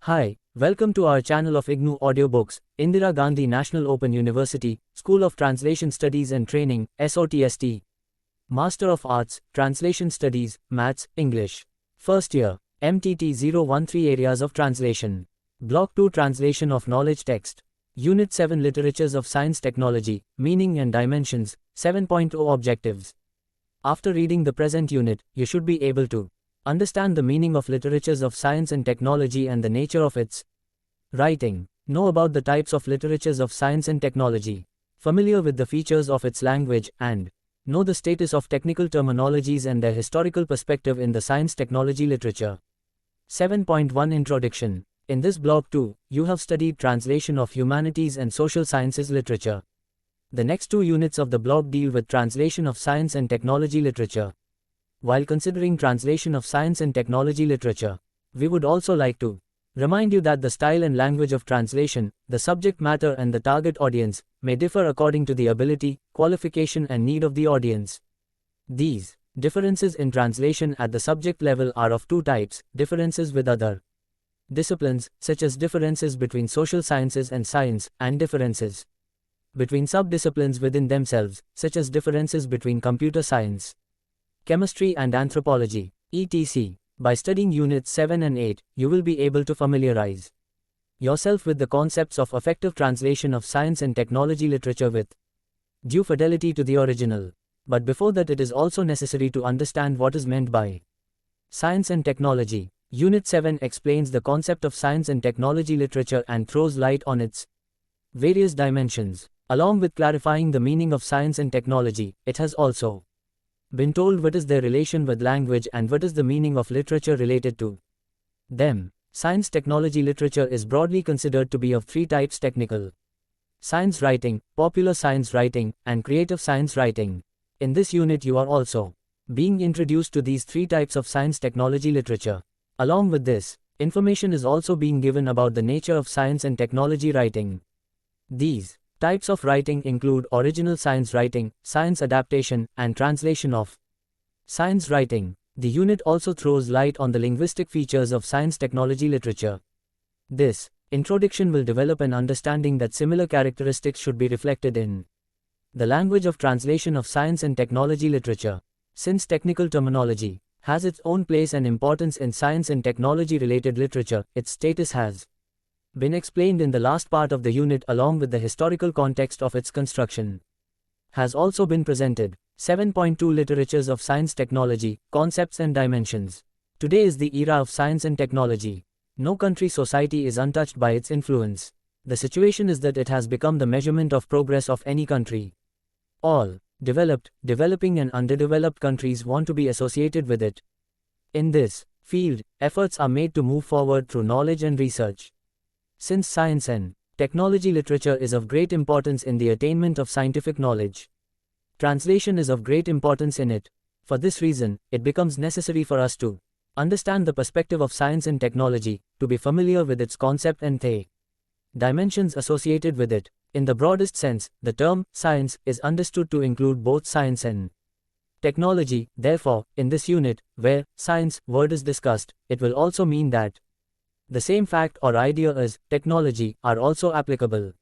Hi, welcome to our channel of IGNOU Audiobooks, Indira Gandhi National Open University, School of Translation Studies and Training, SOTST. Master of Arts, Translation Studies, Maths, English. First year, MTT 013 Areas of Translation. Block 2 Translation of Knowledge Text. Unit 7 Literatures of Science Technology, Meaning and Dimensions, 7.0 Objectives. After reading the present unit, you should be able to understand the meaning of literatures of science and technology and the nature of its writing. Know about the types of literatures of science and technology. Familiar with the features of its language and know the status of technical terminologies and their historical perspective in the science technology literature. 7.1 Introduction. In this block 2, you have studied translation of humanities and social sciences literature. The next two units of the block deal with translation of science and technology literature. While considering translation of science and technology literature, we would also like to remind you that the style and language of translation, the subject matter and the target audience, may differ according to the ability, qualification and need of the audience. These differences in translation at the subject level are of two types: differences with other disciplines, such as differences between social sciences and science, and differences between sub-disciplines within themselves, such as differences between computer science, chemistry and anthropology, etc. By studying Units 7 and 8, you will be able to familiarize yourself with the concepts of effective translation of science and technology literature with due fidelity to the original. But before that, it is also necessary to understand what is meant by science and technology. Unit 7 explains the concept of science and technology literature and throws light on its various dimensions. Along with clarifying the meaning of science and technology, it has also been told what is their relation with language and what is the meaning of literature related to them. Science technology literature is broadly considered to be of three types: technical science writing, popular science writing, and creative science writing. In this unit you are also being introduced to these three types of science technology literature. Along with this, information is also being given about the nature of science and technology writing. These types of writing include original science writing, science adaptation, and translation of science writing. The unit also throws light on the linguistic features of science technology literature. This introduction will develop an understanding that similar characteristics should be reflected in the language of translation of science and technology literature. Since technical terminology has its own place and importance in science and technology related literature, its status has been explained in the last part of the unit, along with the historical context of its construction has also been presented. 7.2 Literatures of Science Technology, Concepts and Dimensions. Today is the era of science and technology. No country society is untouched by its influence. The situation is that it has become the measurement of progress of any country. All developed, developing and underdeveloped countries want to be associated with it. In this field, efforts are made to move forward through knowledge and research. Since science and technology literature is of great importance in the attainment of scientific knowledge, translation is of great importance in it. For this reason, it becomes necessary for us to understand the perspective of science and technology, to be familiar with its concept and the dimensions associated with it. In the broadest sense, the term science is understood to include both science and technology. Therefore, in this unit, where science word is discussed, it will also mean that the same fact or idea as technology are also applicable.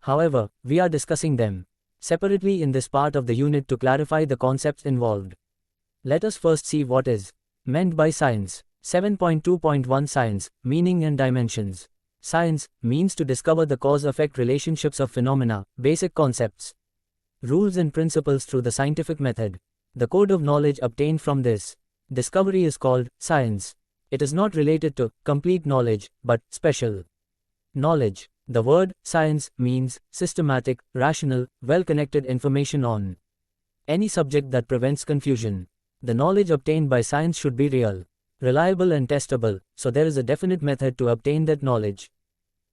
However, we are discussing them separately in this part of the unit to clarify the concepts involved. Let us first see what is meant by science. 7.2.1 Science, Meaning and Dimensions. Science means to discover the cause-effect relationships of phenomena, basic concepts, rules and principles through the scientific method. The code of knowledge obtained from this discovery is called science. It is not related to complete knowledge, but special knowledge. The word science means systematic, rational, well-connected information on any subject that prevents confusion. The knowledge obtained by science should be real, reliable and testable, so there is a definite method to obtain that knowledge.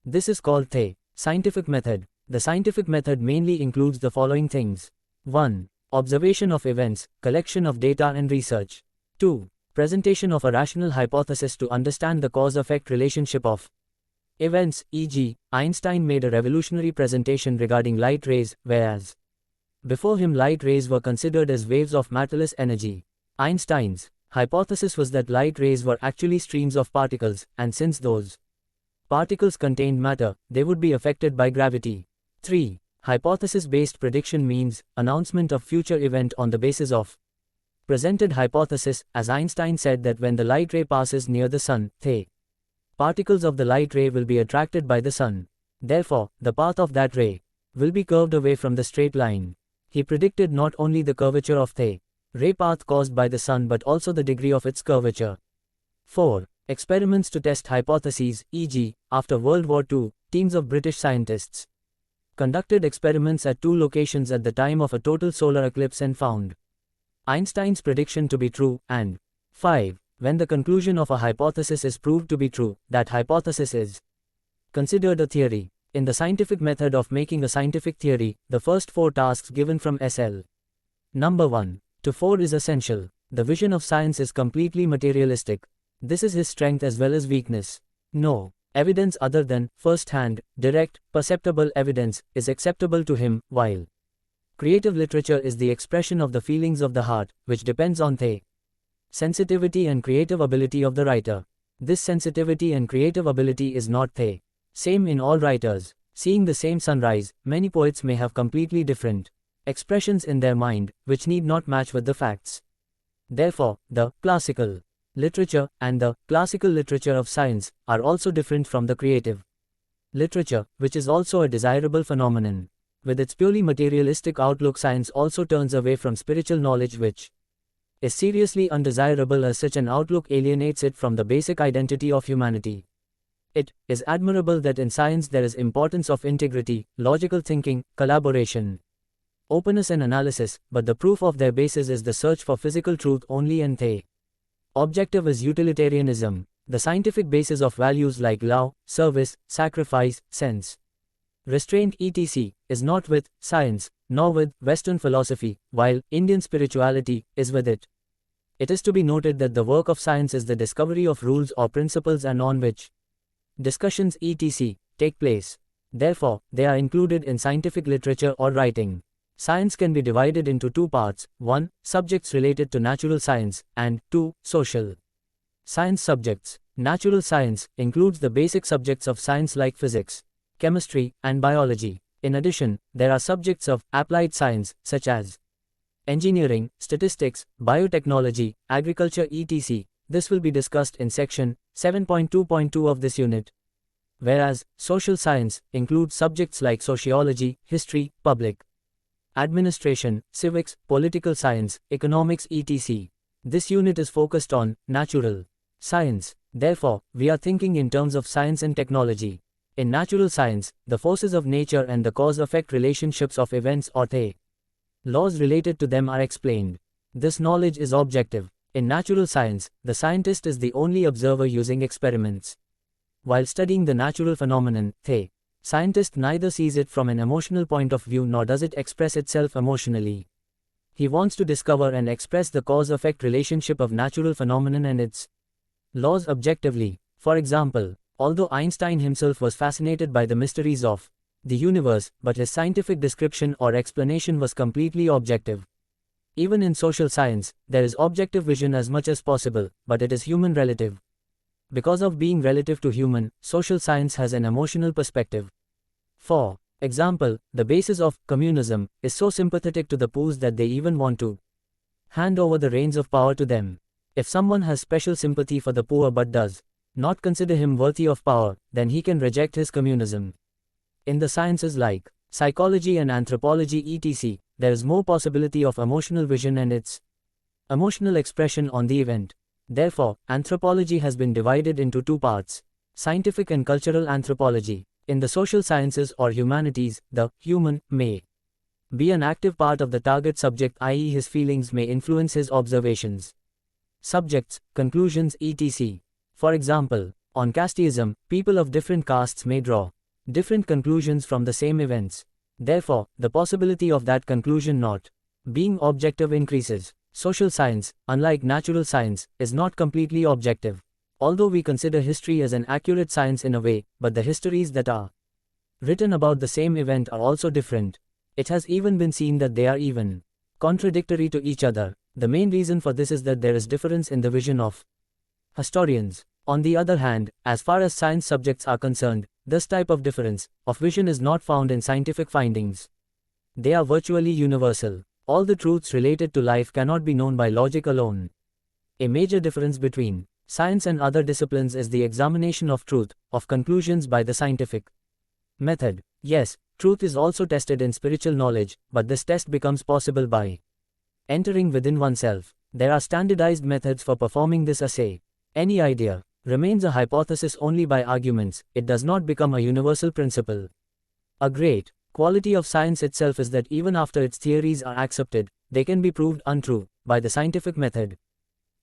This is called the scientific method. The scientific method mainly includes the following things: 1. Observation of events, collection of data and research. 2. Presentation of a rational hypothesis to understand the cause-effect relationship of events, e.g., Einstein made a revolutionary presentation regarding light rays, whereas before him light rays were considered as waves of matterless energy. Einstein's hypothesis was that light rays were actually streams of particles, and since those Particles contained matter, they would be affected by gravity. 3. Hypothesis-based prediction means announcement of future event on the basis of presented hypothesis, as Einstein said that when the light ray passes near the sun, the particles of the light ray will be attracted by the sun. Therefore, the path of that ray will be curved away from the straight line. He predicted not only the curvature of the ray path caused by the sun but also the degree of its curvature. 4. Experiments to test hypotheses, e.g., after World War II, teams of British scientists conducted experiments at 2 locations at the time of a total solar eclipse and found Einstein's prediction to be true, and 5. When the conclusion of a hypothesis is proved to be true, that hypothesis is considered a theory. In the scientific method of making a scientific theory, the first 4 tasks given from SL. Number 1 to 4 is essential. The vision of science is completely materialistic. This is his strength as well as weakness. No evidence other than first-hand, direct, perceptible evidence is acceptable to him, while creative literature is the expression of the feelings of the heart, which depends on the sensitivity and creative ability of the writer. This sensitivity and creative ability is not the same in all writers. Seeing the same sunrise, many poets may have completely different expressions in their mind, which need not match with the facts. Therefore, the classical literature and the classical literature of science are also different from the creative literature, which is also a desirable phenomenon. With its purely materialistic outlook, science also turns away from spiritual knowledge, which is seriously undesirable, as such an outlook alienates it from the basic identity of humanity. It is admirable that in science there is importance of integrity, logical thinking, collaboration, openness and analysis, but the proof of their basis is the search for physical truth only, and the objective is utilitarianism. The scientific basis of values like love, service, sacrifice, sense, restraint etc. is not with science, nor with Western philosophy, while Indian spirituality is with it. It is to be noted that the work of science is the discovery of rules or principles and on which discussions etc. take place. Therefore, they are included in scientific literature or writing. Science can be divided into 2 parts, 1. Subjects related to natural science, and 2. Social science subjects. Natural science includes the basic subjects of science like physics, chemistry, and biology. In addition, there are subjects of applied science, such as engineering, statistics, biotechnology, agriculture etc. This will be discussed in section 7.2.2 of this unit. Whereas, social science includes subjects like sociology, history, public administration, civics, political science, economics etc. This unit is focused on natural science. Therefore, we are thinking in terms of science and technology. In natural science, the forces of nature and the cause-effect relationships of events or the laws related to them are explained. This knowledge is objective. In natural science, the scientist is the only observer using experiments. While studying the natural phenomenon, the scientist neither sees it from an emotional point of view nor does it express itself emotionally. He wants to discover and express the cause-effect relationship of natural phenomenon and its laws objectively. For example, although Einstein himself was fascinated by the mysteries of the universe, but his scientific description or explanation was completely objective. Even in social science, there is objective vision as much as possible, but it is human relative. Because of being relative to human, social science has an emotional perspective. For example, the basis of communism is so sympathetic to the poor that they even want to hand over the reins of power to them. If someone has special sympathy for the poor but does not consider him worthy of power, then he can reject his communism. In the sciences like psychology and anthropology etc., there is more possibility of emotional vision and its emotional expression on the event. Therefore, anthropology has been divided into 2 parts, scientific and cultural anthropology. In the social sciences or humanities, the human may be an active part of the target subject, i.e. his feelings may influence his observations, subjects, conclusions etc. For example, on casteism, people of different castes may draw different conclusions from the same events. Therefore, the possibility of that conclusion not being objective increases. Social science, unlike natural science, is not completely objective. Although we consider history as an accurate science in a way, but the histories that are written about the same event are also different. It has even been seen that they are even contradictory to each other. The main reason for this is that there is difference in the vision of historians. On the other hand, as far as science subjects are concerned, this type of difference of vision is not found in scientific findings. They are virtually universal. All the truths related to life cannot be known by logic alone. A major difference between science and other disciplines is the examination of truth, of conclusions by the scientific method. Yes, truth is also tested in spiritual knowledge, but this test becomes possible by entering within oneself. There are standardized methods for performing this assay. Any idea remains a hypothesis only by arguments, it does not become a universal principle. A great quality of science itself is that even after its theories are accepted, they can be proved untrue by the scientific method.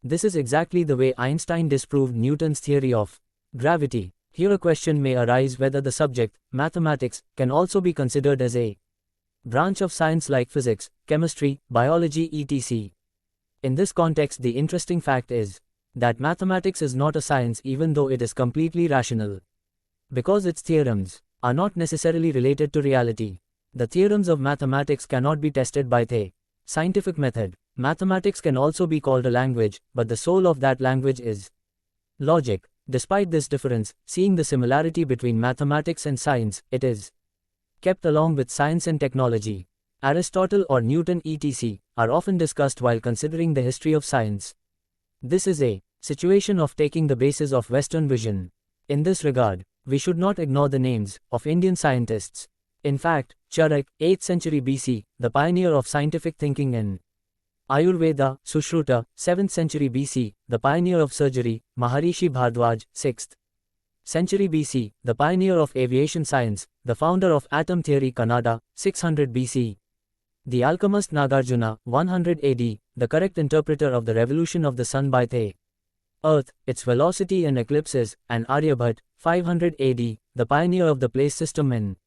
This is exactly the way Einstein disproved Newton's theory of gravity. Here a question may arise whether the subject, mathematics, can also be considered as a branch of science like physics, chemistry, biology etc. In this context, the interesting fact is that mathematics is not a science even though it is completely rational. Because its theorems are not necessarily related to reality. The theorems of mathematics cannot be tested by the scientific method. Mathematics can also be called a language, but the soul of that language is logic. Despite this difference, seeing the similarity between mathematics and science, it is kept along with science and technology. Aristotle or Newton etc. are often discussed while considering the history of science. This is a situation of taking the basis of Western vision. In this regard, we should not ignore the names of Indian scientists. In fact, Charak, 8th century BC, the pioneer of scientific thinking in Ayurveda, Sushruta, 7th century BC, the pioneer of surgery, Maharishi Bhardwaj, 6th century BC, the pioneer of aviation science, the founder of atom theory Kannada, 600 BC. The alchemist Nagarjuna, 100 AD, the correct interpreter of the revolution of the sun by the Earth, its velocity and eclipses, and Aryabhat, 500 AD, the pioneer of the place system in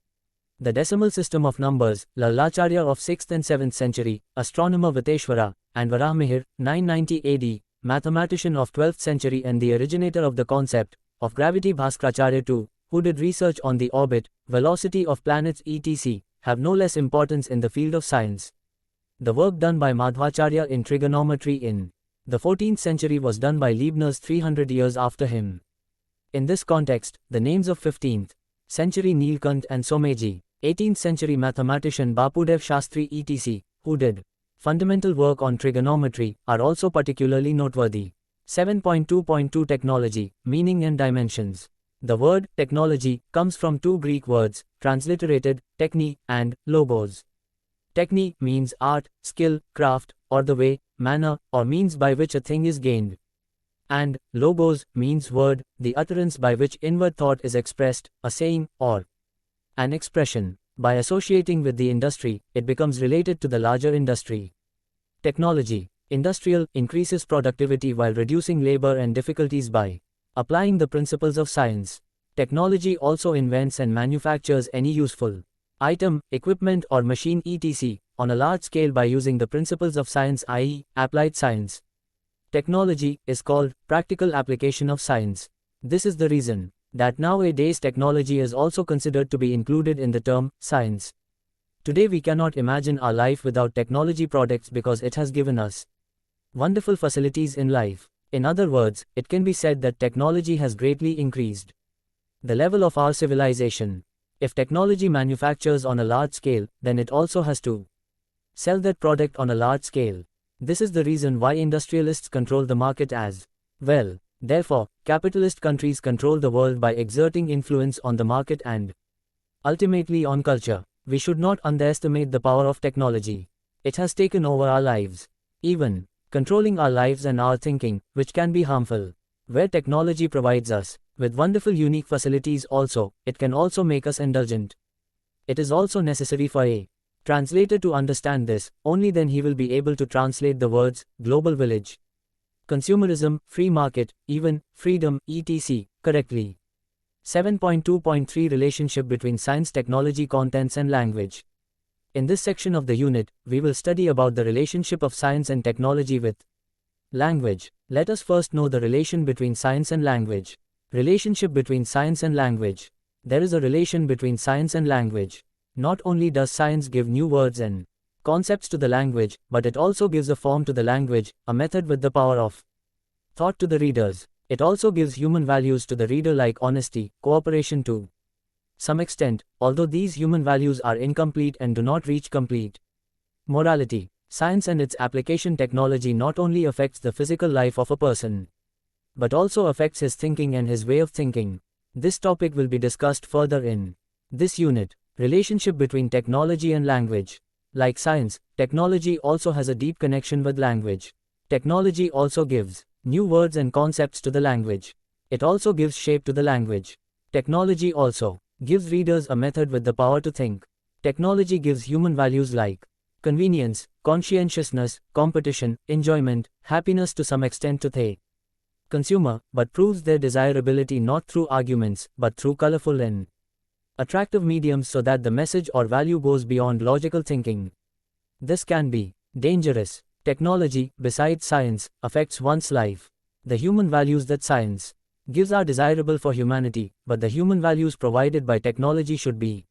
the decimal system of numbers, Lalacharya of 6th and 7th century, astronomer Viteshwara, and Varamihir, 990 AD, mathematician of 12th century and the originator of the concept of gravity Bhaskaracharya II, who did research on the orbit, velocity of planets etc., have no less importance in the field of science. The work done by Madhvacharya in trigonometry in the 14th century was done by Leibniz 300 years after him. In this context, the names of 15th century Nilkant and Somaji, 18th century mathematician Bapudev Shastri etc., who did fundamental work on trigonometry, are also particularly noteworthy. 7.2.2 Technology, Meaning and Dimensions. The word technology comes from two Greek words, transliterated techni and logos. Techni means art, skill, craft, or the way, manner, or means by which a thing is gained. And logos means word, the utterance by which inward thought is expressed, a saying, or an expression. By associating with the industry, it becomes related to the larger industry. Technology. Industrial increases productivity while reducing labor and difficulties by applying the principles of science. Technology also invents and manufactures any useful item, equipment or machine etc. on a large scale by using the principles of science, i.e., applied science. Technology is called practical application of science. This is the reason that nowadays technology is also considered to be included in the term science. Today we cannot imagine our life without technology products because it has given us wonderful facilities in life. In other words, it can be said that technology has greatly increased the level of our civilization. If technology manufactures on a large scale, then it also has to sell that product on a large scale. This is the reason why industrialists control the market as well. Therefore, capitalist countries control the world by exerting influence on the market and ultimately on culture. We should not underestimate the power of technology. It has taken over our lives, even controlling our lives and our thinking, which can be harmful. Where technology provides us with wonderful unique facilities also, it can also make us indulgent. It is also necessary for a translator to understand this, only then he will be able to translate the words, global village, consumerism, free market, even, freedom, etc., correctly. 7.2.3 Relationship between science, technology, contents and language. In this section of the unit, we will study about the relationship of science and technology with language. Let us first know the relation between science and language. Relationship between science and language. There is a relation between science and language. Not only does science give new words and concepts to the language, but it also gives a form to the language, a method with the power of thought to the readers. It also gives human values to the reader like honesty, cooperation to some extent, although these human values are incomplete and do not reach complete morality. Science and its application technology not only affects the physical life of a person, but also affects his thinking and his way of thinking. This topic will be discussed further in this unit. Relationship between technology and language. Like science, technology also has a deep connection with language. Technology also gives new words and concepts to the language. It also gives shape to the language. Technology also gives readers a method with the power to think. Technology gives human values like convenience, conscientiousness, competition, enjoyment, happiness to some extent to the consumer, but proves their desirability not through arguments, but through colorful and attractive mediums so that the message or value goes beyond logical thinking. This can be dangerous. Technology, besides science, affects one's life. The human values that science gives are desirable for humanity, but the human values provided by technology should be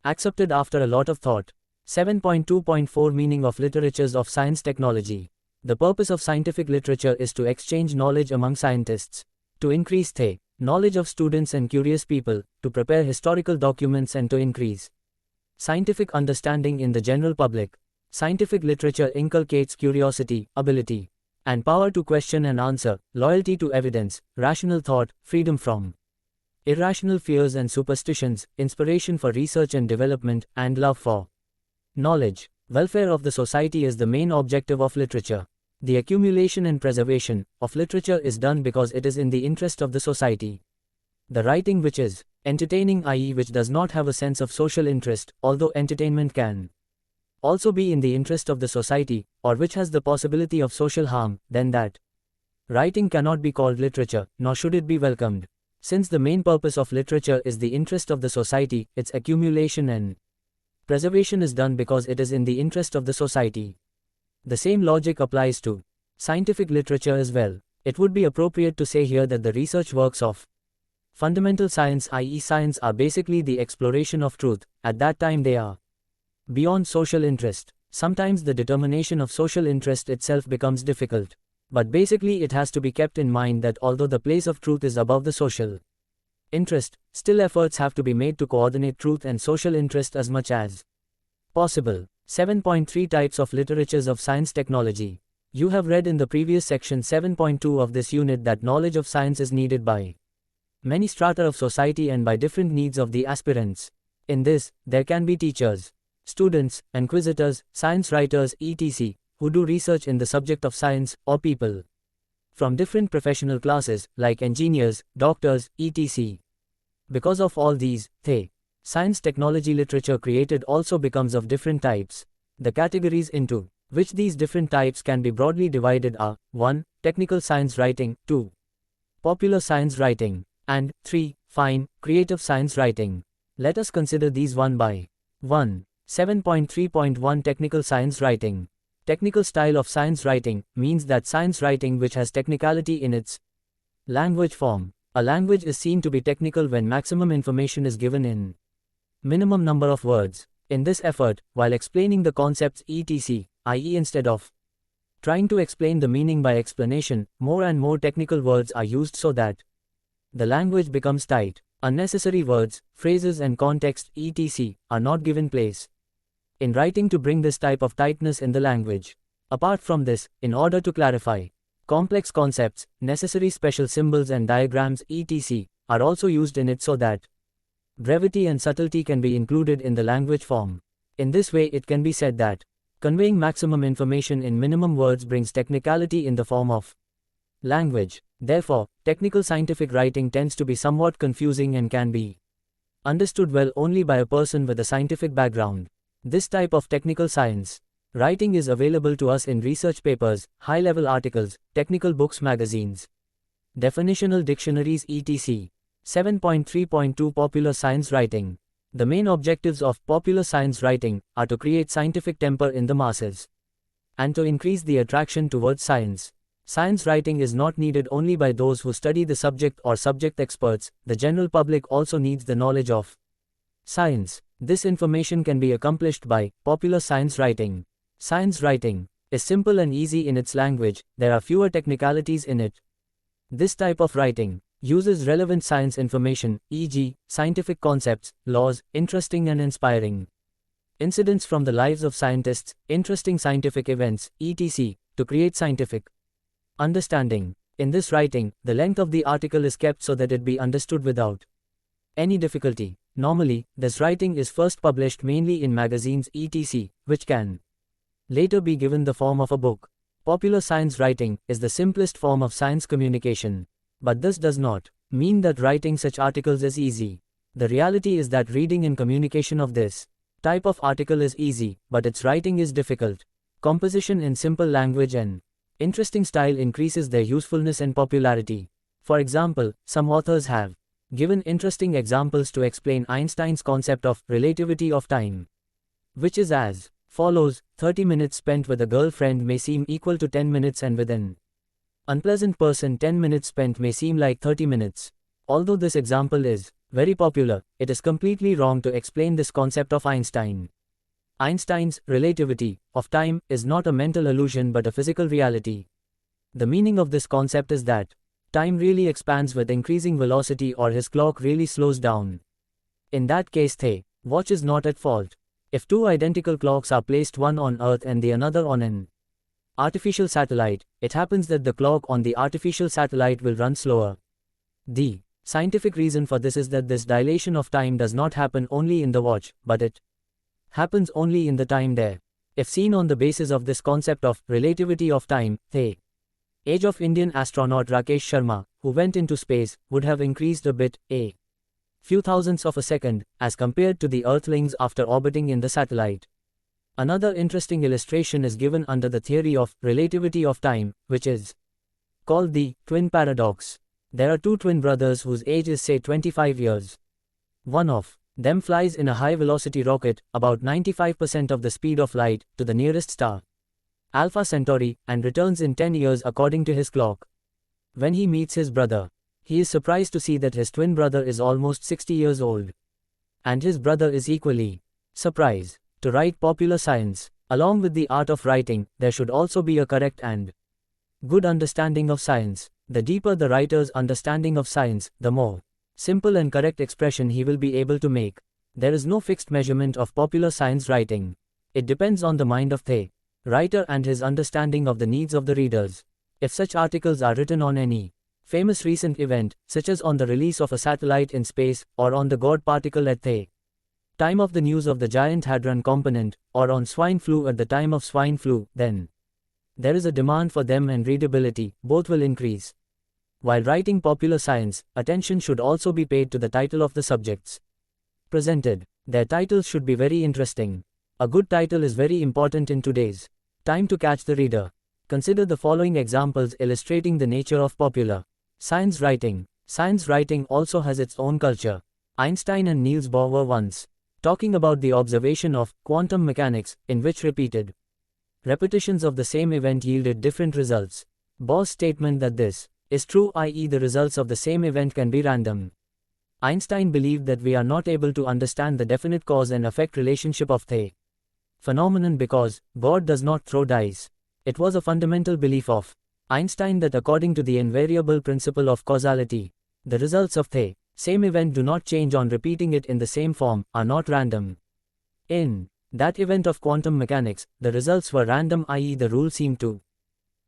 accepted after a lot of thought. 7.2.4 Meaning of literatures of science technology. The purpose of scientific literature is to exchange knowledge among scientists, to increase the knowledge of students and curious people, to prepare historical documents and to increase scientific understanding in the general public. Scientific literature inculcates curiosity, ability, and power to question and answer, loyalty to evidence, rational thought, freedom from irrational fears and superstitions, inspiration for research and development, and love for knowledge. Welfare of the society is the main objective of literature. The accumulation and preservation of literature is done because it is in the interest of the society. The writing which is entertaining, i.e., which does not have a sense of social interest, although entertainment can also be in the interest of the society, or which has the possibility of social harm, then that writing cannot be called literature, nor should it be welcomed. Since the main purpose of literature is the interest of the society, its accumulation and preservation is done because it is in the interest of the society. The same logic applies to scientific literature as well. It would be appropriate to say here that the research works of fundamental science, i.e., science, are basically the exploration of truth. At that time they are beyond social interest. Sometimes the determination of social interest itself becomes difficult. But basically it has to be kept in mind that although the place of truth is above the social interest, still efforts have to be made to coordinate truth and social interest as much as possible. 7.3 Types of literatures of science technology. You have read in the previous section 7.2 of this unit that knowledge of science is needed by many strata of society and by different needs of the aspirants. In this, there can be teachers, students, inquisitors, science writers, etc., who do research in the subject of science, or people from different professional classes, like engineers, doctors, etc. Because of all these, the science technology literature created also becomes of different types. The categories into which these different types can be broadly divided are 1. Technical science writing, 2. Popular science writing, and 3. Fine, creative science writing. Let us consider these one by one. 7.3.1 Technical science writing. Technical style of science writing means that science writing which has technicality in its language form. A language is seen to be technical when maximum information is given in minimum number of words. In this effort, while explaining the concepts etc., i.e., instead of trying to explain the meaning by explanation, more and more technical words are used so that the language becomes tight. Unnecessary words, phrases and context etc. are not given place in writing to bring this type of tightness in the language. Apart from this, in order to clarify complex concepts, necessary special symbols and diagrams etc. are also used in it so that brevity and subtlety can be included in the language form. In this way it can be said that conveying maximum information in minimum words brings technicality in the form of language. Therefore, technical scientific writing tends to be somewhat confusing and can be understood well only by a person with a scientific background. This type of technical science writing is available to us in research papers, high-level articles, technical books, magazines, definitional dictionaries etc. 7.3.2 Popular science writing. The main objectives of popular science writing are to create scientific temper in the masses and to increase the attraction towards science. Science writing is not needed only by those who study the subject or subject experts. The general public also needs the knowledge of science. This information can be accomplished by popular science writing. Science writing is simple and easy in its language. There are fewer technicalities in it. This type of writing uses relevant science information, e.g., scientific concepts, laws, interesting and inspiring incidents from the lives of scientists, interesting scientific events, etc., to create scientific understanding. In this writing, the length of the article is kept so that it be understood without any difficulty. Normally, this writing is first published mainly in magazines, etc., which can later be given the form of a book. Popular science writing is the simplest form of science communication. But this does not mean that writing such articles is easy. The reality is that reading and communication of this type of article is easy, but its writing is difficult. Composition in simple language and interesting style increases their usefulness and popularity. For example, some authors have given interesting examples to explain Einstein's concept of relativity of time, which is as follows: 30 minutes spent with a girlfriend may seem equal to 10 minutes, and with an unpleasant person 10 minutes spent may seem like 30 minutes. Although this example is very popular, it is completely wrong to explain this concept of Einstein. Einstein's relativity of time is not a mental illusion but a physical reality. The meaning of this concept is that time really expands with increasing velocity, or his clock really slows down. In that case, the watch is not at fault. If two identical clocks are placed, one on Earth and the another on an artificial satellite, it happens that the clock on the artificial satellite will run slower. The scientific reason for this is that this dilation of time does not happen only in the watch, but it happens only in the time there. If seen on the basis of this concept of relativity of time, the age of Indian astronaut Rakesh Sharma, who went into space, would have increased a bit, a few thousandths of a second, as compared to the Earthlings after orbiting in the satellite. Another interesting illustration is given under the theory of relativity of time, which is called the twin paradox. There are two twin brothers whose age is say 25 years. One of them flies in a high-velocity rocket, about 95% of the speed of light, to the nearest star, Alpha Centauri, and returns in 10 years according to his clock. When he meets his brother, he is surprised to see that his twin brother is almost 60 years old. And his brother is equally surprised. To write popular science, along with the art of writing, there should also be a correct and good understanding of science. The deeper the writer's understanding of science, the more simple and correct expression he will be able to make. There is no fixed measurement of popular science writing. It depends on the mind of the writer and his understanding of the needs of the readers. If such articles are written on any famous recent event, such as on the release of a satellite in space, or on the God particle at the time of the news of the giant hadron component, or on swine flu at the time of swine flu, then there is a demand for them and readability, both will increase. While writing popular science, attention should also be paid to the title of the subjects presented. Their titles should be very interesting. A good title is very important in today's time to catch the reader. Consider the following examples illustrating the nature of popular science writing. Science writing also has its own culture. Einstein and Niels Bohr were once talking about the observation of quantum mechanics, in which repeated repetitions of the same event yielded different results. Bohr's statement that this is true, i.e., the results of the same event can be random. Einstein believed that we are not able to understand the definite cause and effect relationship of the phenomenon because God does not throw dice. It was a fundamental belief of Einstein that according to the invariable principle of causality, the results of the same event do not change on repeating it in the same form, are not random. In that event of quantum mechanics, the results were random, i.e., the rule seemed to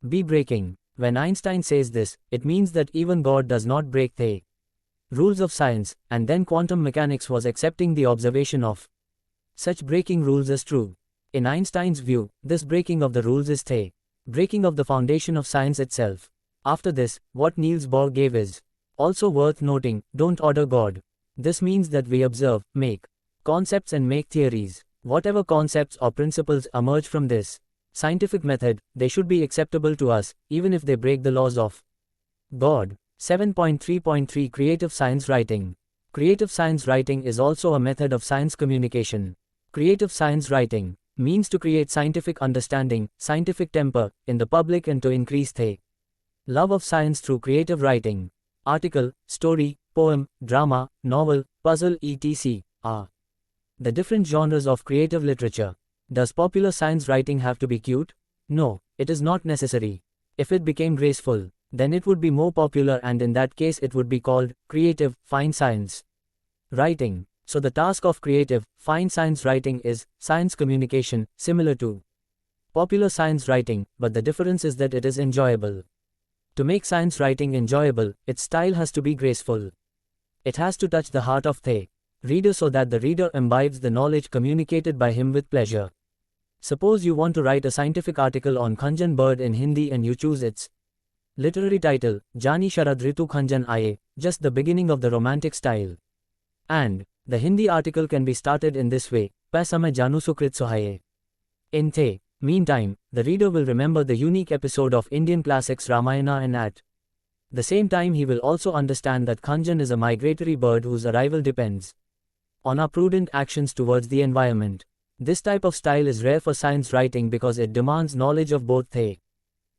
be breaking. When Einstein says this, it means that even God does not break the rules of science, and then quantum mechanics was accepting the observation of such breaking rules as true. In Einstein's view, this breaking of the rules is the breaking of the foundation of science itself. After this, what Niels Bohr gave is also worth noting: don't order God. This means that we observe, make concepts and make theories. Whatever concepts or principles emerge from this scientific method, they should be acceptable to us, even if they break the laws of God. 7.3.3 Creative Science Writing. Creative science writing is also a method of science communication. Creative science writing means to create scientific understanding, scientific temper, in the public and to increase the love of science through creative writing. Article, story, poem, drama, novel, puzzle etc. are the different genres of creative literature. Does popular science writing have to be cute? No, it is not necessary. If it became graceful, then it would be more popular, and in that case it would be called creative, fine science writing. So the task of creative, fine science writing is science communication, similar to popular science writing, but the difference is that it is enjoyable. To make science writing enjoyable, its style has to be graceful. It has to touch the heart of the reader so that the reader imbibes the knowledge communicated by him with pleasure. Suppose you want to write a scientific article on Khanjan bird in Hindi and you choose its literary title, Jani Sharad Ritu Khanjan Aaye, just the beginning of the romantic style. And the Hindi article can be started in this way, Pa Samay Janu Sukrit Sohaye. In the meantime, the reader will remember the unique episode of Indian classics Ramayana, and at the same time he will also understand that Khanjan is a migratory bird whose arrival depends on our prudent actions towards the environment. This type of style is rare for science writing because it demands knowledge of both the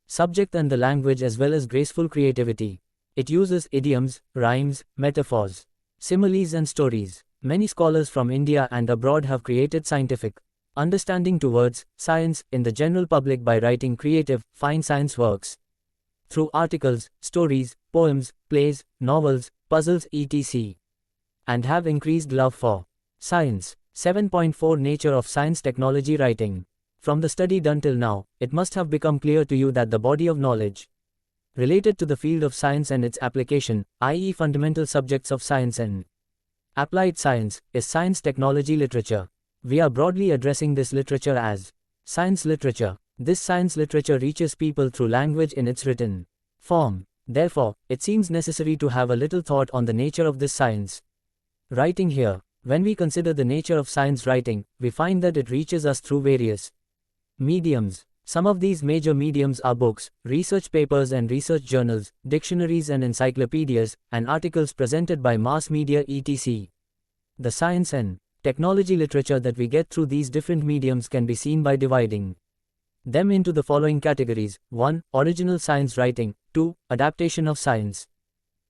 subject and the language as well as graceful creativity. It uses idioms, rhymes, metaphors, similes and stories. Many scholars from India and abroad have created scientific understanding towards science in the general public by writing creative, fine science works through articles, stories, poems, plays, novels, puzzles etc. and have increased love for science. 7.4 Nature of Science Technology Writing. From the study done till now, it must have become clear to you that the body of knowledge related to the field of science and its application, i.e. fundamental subjects of science and applied science, is science technology literature. We are broadly addressing this literature as science literature. This science literature reaches people through language in its written form. Therefore, it seems necessary to have a little thought on the nature of this science writing here. When we consider the nature of science writing, we find that it reaches us through various mediums. Some of these major mediums are books, research papers and research journals, dictionaries and encyclopedias, and articles presented by mass media etc. The science and technology literature that we get through these different mediums can be seen by dividing them into the following categories: 1. Original science writing, 2. Adaptation of science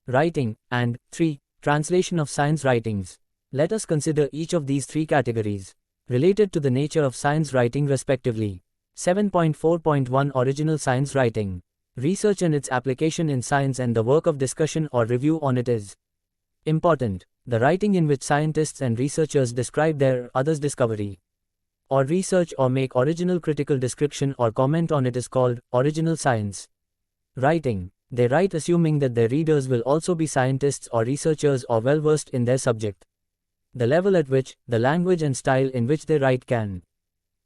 writing, and 3. Translation of science writings. Let us consider each of these three categories related to the nature of science writing respectively. 7.4.1 Original science writing. Research and its application in science and the work of discussion or review on it is important. The writing in which scientists and researchers describe their others' discovery or research or make original critical description or comment on it is called original science writing. They write assuming that their readers will also be scientists or researchers or well versed in their subject. The level at which, the language and style in which they write can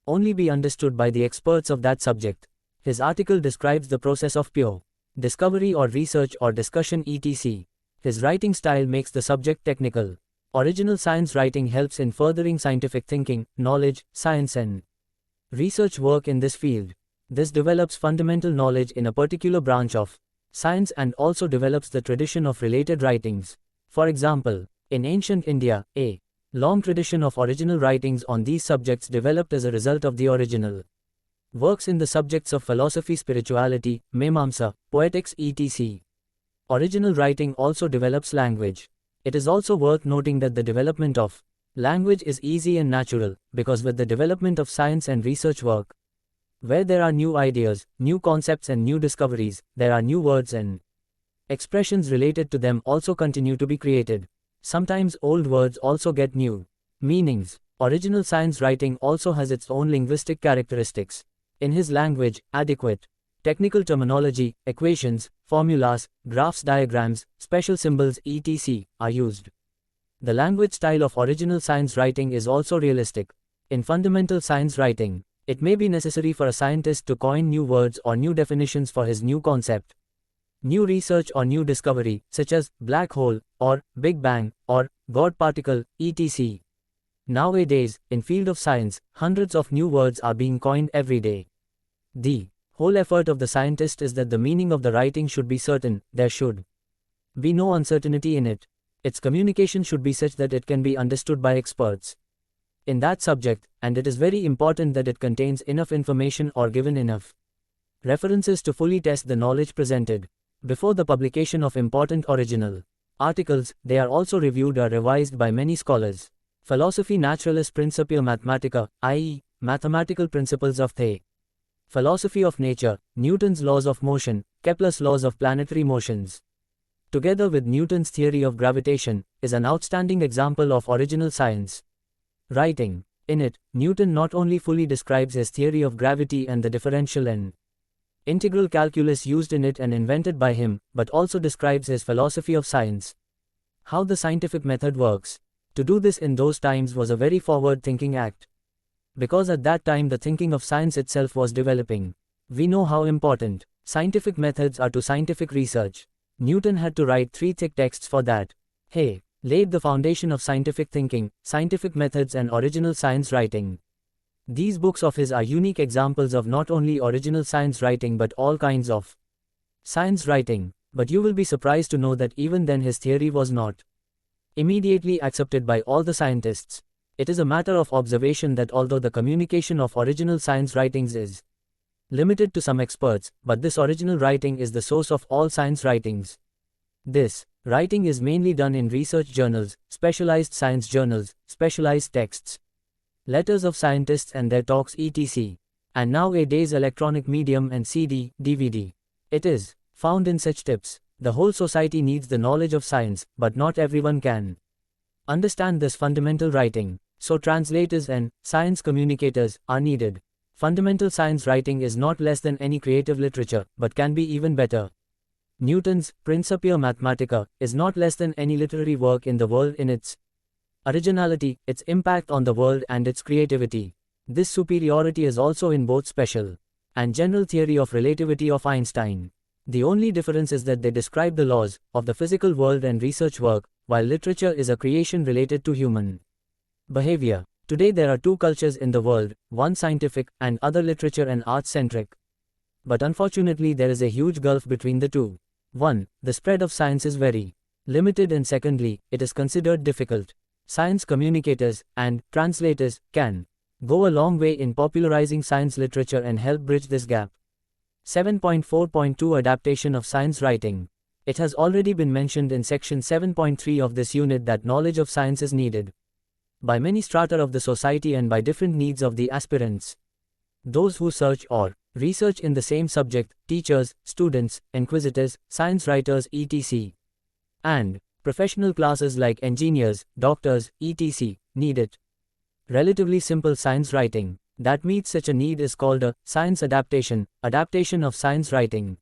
only be understood by the experts of that subject. His article describes the process of pure discovery or research or discussion etc. His writing style makes the subject technical. Original science writing helps in furthering scientific thinking, knowledge, science and research work in this field. This develops fundamental knowledge in a particular branch of science and also develops the tradition of related writings. For example, in ancient India, a long tradition of original writings on these subjects developed as a result of the original works in the subjects of philosophy, spirituality, Mimamsa, poetics etc. Original writing also develops language. It is also worth noting that the development of language is easy and natural, because with the development of science and research work, where there are new ideas, new concepts and new discoveries, there are new words and expressions related to them also continue to be created. Sometimes old words also get new meanings. Original science writing also has its own linguistic characteristics. In his language, adequate technical terminology, equations, formulas, graphs, diagrams, special symbols etc. are used. The language style of original science writing is also realistic. In fundamental science writing, it may be necessary for a scientist to coin new words or new definitions for his new concept, new research or new discovery, such as black hole, or Big Bang, or God particle, etc. Nowadays, in field of science, hundreds of new words are being coined every day. The whole effort of the scientist is that the meaning of the writing should be certain, there should be no uncertainty in it. Its communication should be such that it can be understood by experts in that subject, and it is very important that it contains enough information or given enough references to fully test the knowledge presented. Before the publication of important original articles, they are also reviewed or revised by many scholars. Philosophy Naturalis Principia Mathematica, i.e., mathematical principles of the philosophy of nature, Newton's laws of motion, Kepler's laws of planetary motions, together with Newton's theory of gravitation, is an outstanding example of original science writing. In it, Newton not only fully describes his theory of gravity and the differential and integral calculus used in it and invented by him, but also describes his philosophy of science, how the scientific method works. To do this in those times was a very forward-thinking act, because at that time the thinking of science itself was developing. We know how important scientific methods are to scientific research. Newton had to write 3 thick texts for that. He laid the foundation of scientific thinking, scientific methods and original science writing. These books of his are unique examples of not only original science writing but all kinds of science writing. But you will be surprised to know that even then his theory was not immediately accepted by all the scientists. It is a matter of observation that although the communication of original science writings is limited to some experts, but this original writing is the source of all science writings. This writing is mainly done in research journals, specialized science journals, specialized texts, letters of scientists and their talks etc. And nowadays electronic medium and CD, DVD. It is found in such tips. The whole society needs the knowledge of science, but not everyone can understand this fundamental writing. So translators and science communicators are needed. Fundamental science writing is not less than any creative literature, but can be even better. Newton's Principia Mathematica is not less than any literary work in the world in its originality, its impact on the world and its creativity. This superiority is also in both special and general theory of relativity of Einstein. The only difference is that they describe the laws of the physical world and research work, while literature is a creation related to human behavior. Today there are 2 cultures in the world, one scientific and other literature and arts-centric. But unfortunately there is a huge gulf between the two. 1. The spread of science is very limited and secondly, it is considered difficult. Science communicators and translators can go a long way in popularizing science literature and help bridge this gap. 7.4.2 Adaptation of science writing. It has already been mentioned in section 7.3 of this unit that knowledge of science is needed by many strata of the society and by different needs of the aspirants. Those who search or research in the same subject, teachers, students, inquisitors, science writers etc. and professional classes like engineers, doctors, etc. need it. Relatively simple science writing that meets such a need is called a science adaptation, adaptation of science writing.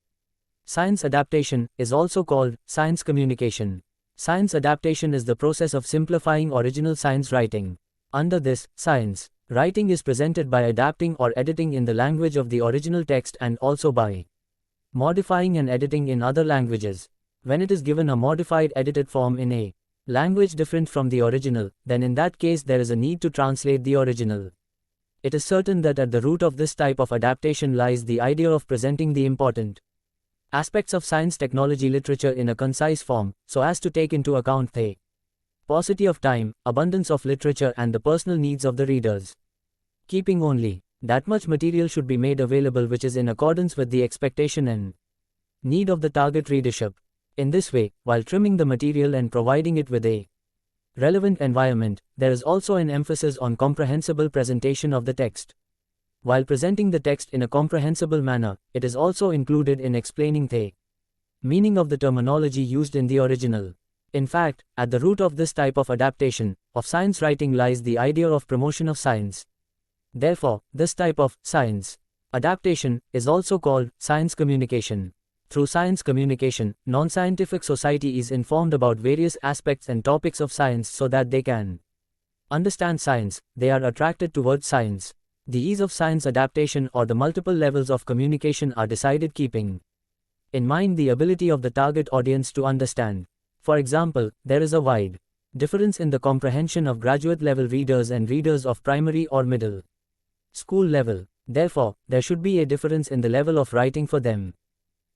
Science adaptation is also called science communication. Science adaptation is the process of simplifying original science writing. Under this, science writing is presented by adapting or editing in the language of the original text and also by modifying and editing in other languages. When it is given a modified edited form in a language different from the original, then in that case there is a need to translate the original. It is certain that at the root of this type of adaptation lies the idea of presenting the important aspects of science technology literature in a concise form, so as to take into account the paucity of time, abundance of literature and the personal needs of the readers. Keeping only that much material should be made available which is in accordance with the expectation and need of the target readership. In this way, while trimming the material and providing it with a relevant environment, there is also an emphasis on comprehensible presentation of the text. While presenting the text in a comprehensible manner, it is also included in explaining the meaning of the terminology used in the original. In fact, at the root of this type of adaptation of science writing lies the idea of promotion of science. Therefore, this type of science adaptation is also called science communication. Through science communication, non-scientific society is informed about various aspects and topics of science so that they can understand science, they are attracted towards science. The ease of science adaptation or the multiple levels of communication are decided keeping in mind the ability of the target audience to understand. For example, there is a wide difference in the comprehension of graduate level readers and readers of primary or middle school level. Therefore, there should be a difference in the level of writing for them.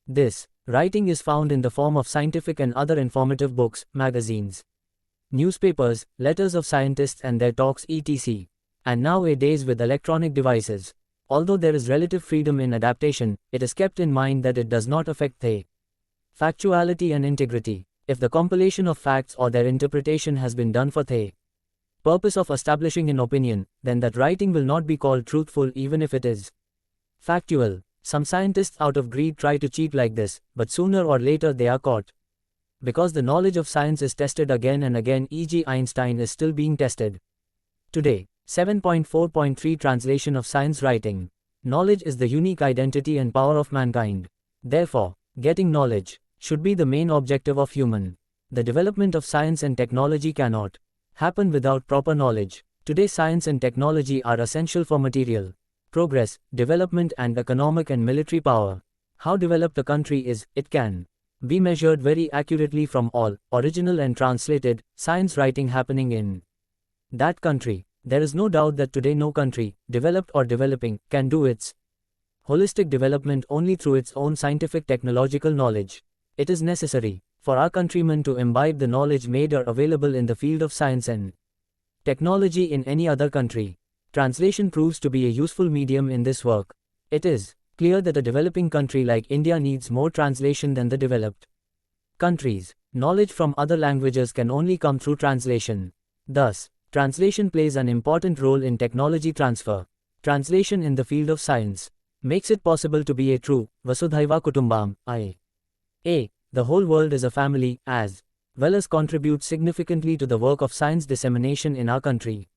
This writing is found in the form of scientific and other informative books, magazines, newspapers, letters of scientists and their talks etc. And nowadays with electronic devices. Although there is relative freedom in adaptation, it is kept in mind that it does not affect the factuality and integrity. If the compilation of facts or their interpretation has been done for the purpose of establishing an opinion, then that writing will not be called truthful even if it is factual. Some scientists out of greed try to cheat like this, but sooner or later they are caught. Because the knowledge of science is tested again and again, e.g. Einstein is still being tested. Today, 7.4.3 Translation of Science Writing. Knowledge is the unique identity and power of mankind. Therefore, getting knowledge should be the main objective of human. The development of science and technology cannot happen without proper knowledge. Today, science and technology are essential for material progress, development and economic and military power. How developed a country is, it can be measured very accurately from all original and translated science writing happening in that country. There is no doubt that today no country, developed or developing, can do its holistic development only through its own scientific technological knowledge. It is necessary for our countrymen to imbibe the knowledge made or available in the field of science and technology in any other country. Translation proves to be a useful medium in this work. It is clear that a developing country like India needs more translation than the developed countries. Knowledge from other languages can only come through translation. Thus, translation plays an important role in technology transfer. Translation in the field of science makes it possible to be a true Vasudhaiva Kutumbam, i.e., the whole world is a family, as well as contributes significantly to the work of science dissemination in our country.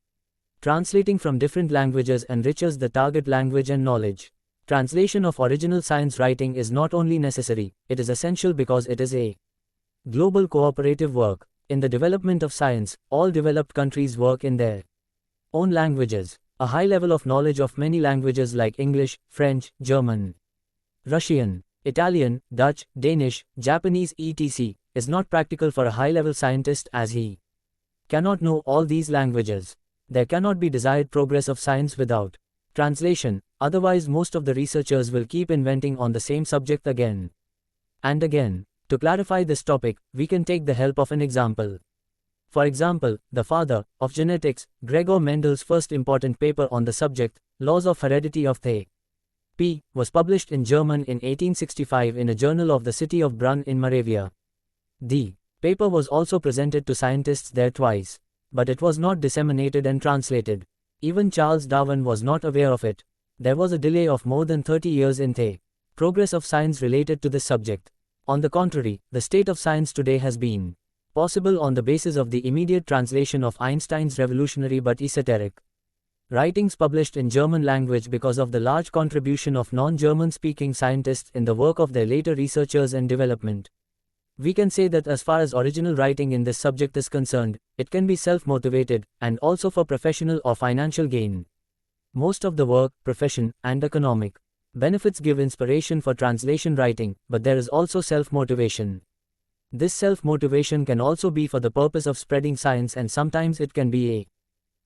Translating from different languages enriches the target language and knowledge. Translation of original science writing is not only necessary, it is essential because it is a global cooperative work. In the development of science, all developed countries work in their own languages. A high level of knowledge of many languages like English, French, German, Russian, Italian, Dutch, Danish, Japanese etc. is not practical for a high-level scientist, as he cannot know all these languages. There cannot be desired progress of science without translation, otherwise most of the researchers will keep inventing on the same subject again and again. To clarify this topic, we can take the help of an example. For example, the father of genetics, Gregor Mendel's first important paper on the subject, Laws of Heredity of the P, was published in German in 1865 in a journal of the city of Brunn in Moravia. The paper was also presented to scientists there twice, but it was not disseminated and translated. Even Charles Darwin was not aware of it. There was a delay of more than 30 years in the progress of science related to this subject. On the contrary, the state of science today has been possible on the basis of the immediate translation of Einstein's revolutionary but esoteric writings published in German language because of the large contribution of non-German speaking scientists in the work of their later researchers and development. We can say that as far as original writing in this subject is concerned, it can be self-motivated, and also for professional or financial gain. Most of the work, profession, and economic benefits give inspiration for translation writing, but there is also self-motivation. This self-motivation can also be for the purpose of spreading science, and sometimes it can be a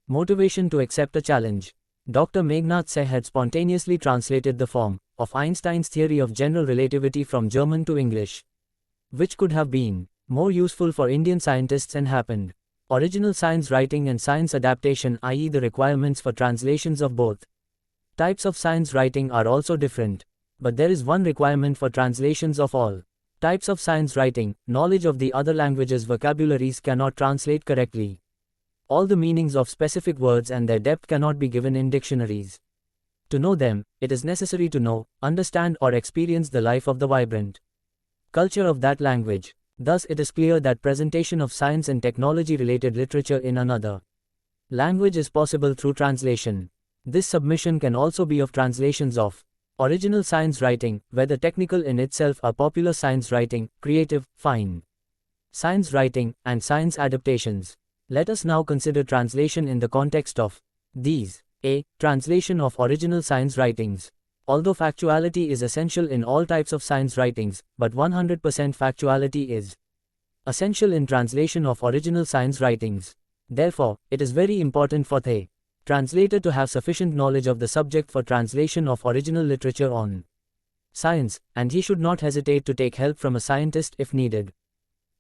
motivation to accept a challenge. Dr. Meghnad Seh had spontaneously translated the form of Einstein's theory of general relativity from German to English, which could have been more useful for Indian scientists and happened. Original science writing and science adaptation, i.e. the requirements for translations of both types of science writing are also different. But there is one requirement for translations of all types of science writing: knowledge of the other languages' vocabularies cannot translate correctly. All the meanings of specific words and their depth cannot be given in dictionaries. To know them, it is necessary to know, understand or experience the life of the vibrant culture of that language. Thus it is clear that presentation of science and technology-related literature in another language is possible through translation. This submission can also be of translations of original science writing, whether technical in itself or popular science writing, creative, fine science writing, and science adaptations. Let us now consider translation in the context of these. A. Translation of original science writings. Although factuality is essential in all types of science writings, but 100% factuality is essential in translation of original science writings. Therefore, it is very important for the translator to have sufficient knowledge of the subject for translation of original literature on science, and he should not hesitate to take help from a scientist if needed.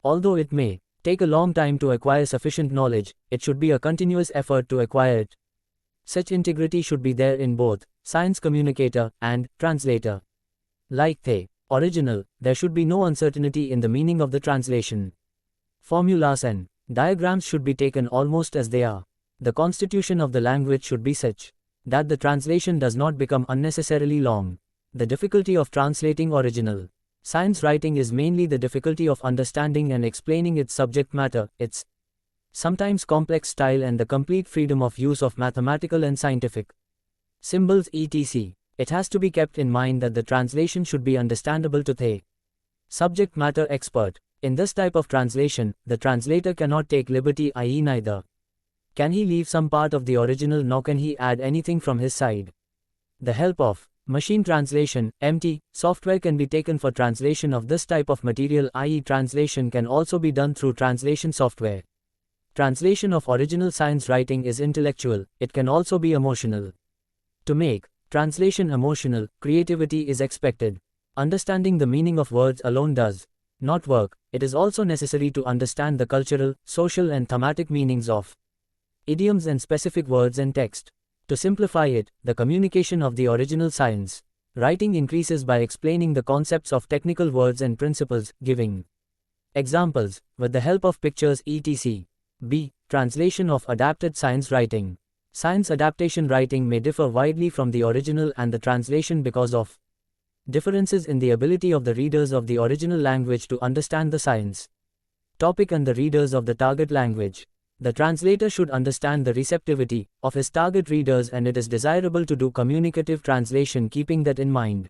Although it may take a long time to acquire sufficient knowledge, it should be a continuous effort to acquire it. Such integrity should be there in both science communicator and translator. Like the original, there should be no uncertainty in the meaning of the translation. Formulas and diagrams should be taken almost as they are. The constitution of the language should be such that the translation does not become unnecessarily long. The difficulty of translating original science writing is mainly the difficulty of understanding and explaining its subject matter, its sometimes complex style, and the complete freedom of use of mathematical and scientific symbols etc. It has to be kept in mind that the translation should be understandable to the subject matter expert. In this type of translation, the translator cannot take liberty, i.e. neither can he leave some part of the original nor can he add anything from his side. The help of machine translation, MT, software can be taken for translation of this type of material, i.e. translation can also be done through translation software. Translation of original science writing is intellectual, it can also be emotional. To make translation emotional, creativity is expected. Understanding the meaning of words alone does not work. It is also necessary to understand the cultural, social and thematic meanings of idioms and specific words and text. To simplify it, the communication of the original science writing increases by explaining the concepts of technical words and principles, giving examples, with the help of pictures etc. B. Translation of adapted science writing. Science adaptation writing may differ widely from the original and the translation because of differences in the ability of the readers of the original language to understand the science topic and the readers of the target language. The translator should understand the receptivity of his target readers, and it is desirable to do communicative translation keeping that in mind.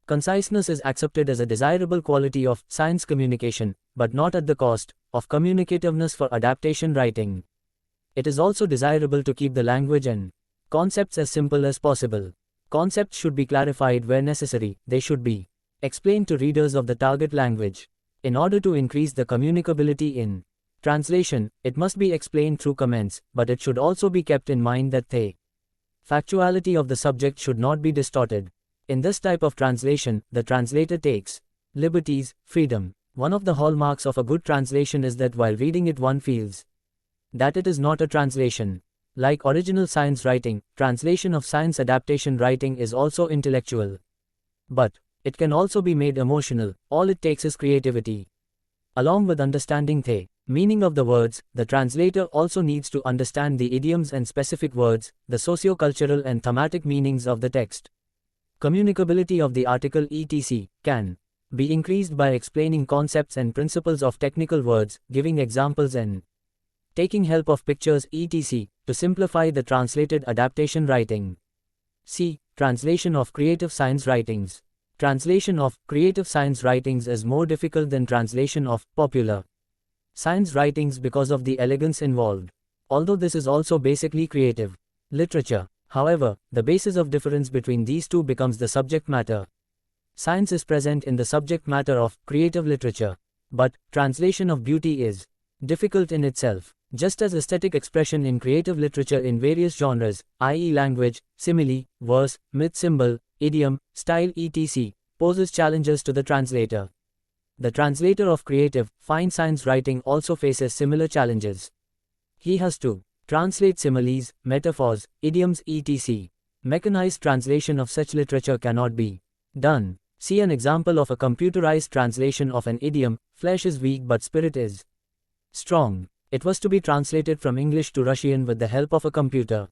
Conciseness is accepted as a desirable quality of science communication, but not at the cost of communicativeness for adaptation writing. It is also desirable to keep the language and concepts as simple as possible. Concepts should be clarified where necessary, they should be explained to readers of the target language. In order to increase the communicability in translation, it must be explained through comments, but it should also be kept in mind that the factuality of the subject should not be distorted. In this type of translation, the translator takes liberties, freedom. One of the hallmarks of a good translation is that while reading it one feels that it is not a translation. Like original science writing, translation of science adaptation writing is also intellectual. But it can also be made emotional. All it takes is creativity. Along with understanding the meaning of the words, the translator also needs to understand the idioms and specific words, the socio-cultural and thematic meanings of the text. Communicability of the article etc. can be increased by explaining concepts and principles of technical words, giving examples and taking help of pictures etc. to simplify the translated adaptation writing. C. Translation of creative science writings. Translation of creative science writings is more difficult than translation of popular science writings because of the elegance involved. Although this is also basically creative literature. However, the basis of difference between these two becomes the subject matter. Science is present in the subject matter of creative literature, but translation of beauty is difficult in itself. Just as aesthetic expression in creative literature in various genres, i.e. language, simile, verse, myth, symbol, idiom, style etc., poses challenges to the translator. The translator of creative, fine science writing also faces similar challenges. He has to translate similes, metaphors, idioms etc. Mechanized translation of such literature cannot be done. See an example of a computerized translation of an idiom: flesh is weak but spirit is strong. It was to be translated from English to Russian with the help of a computer.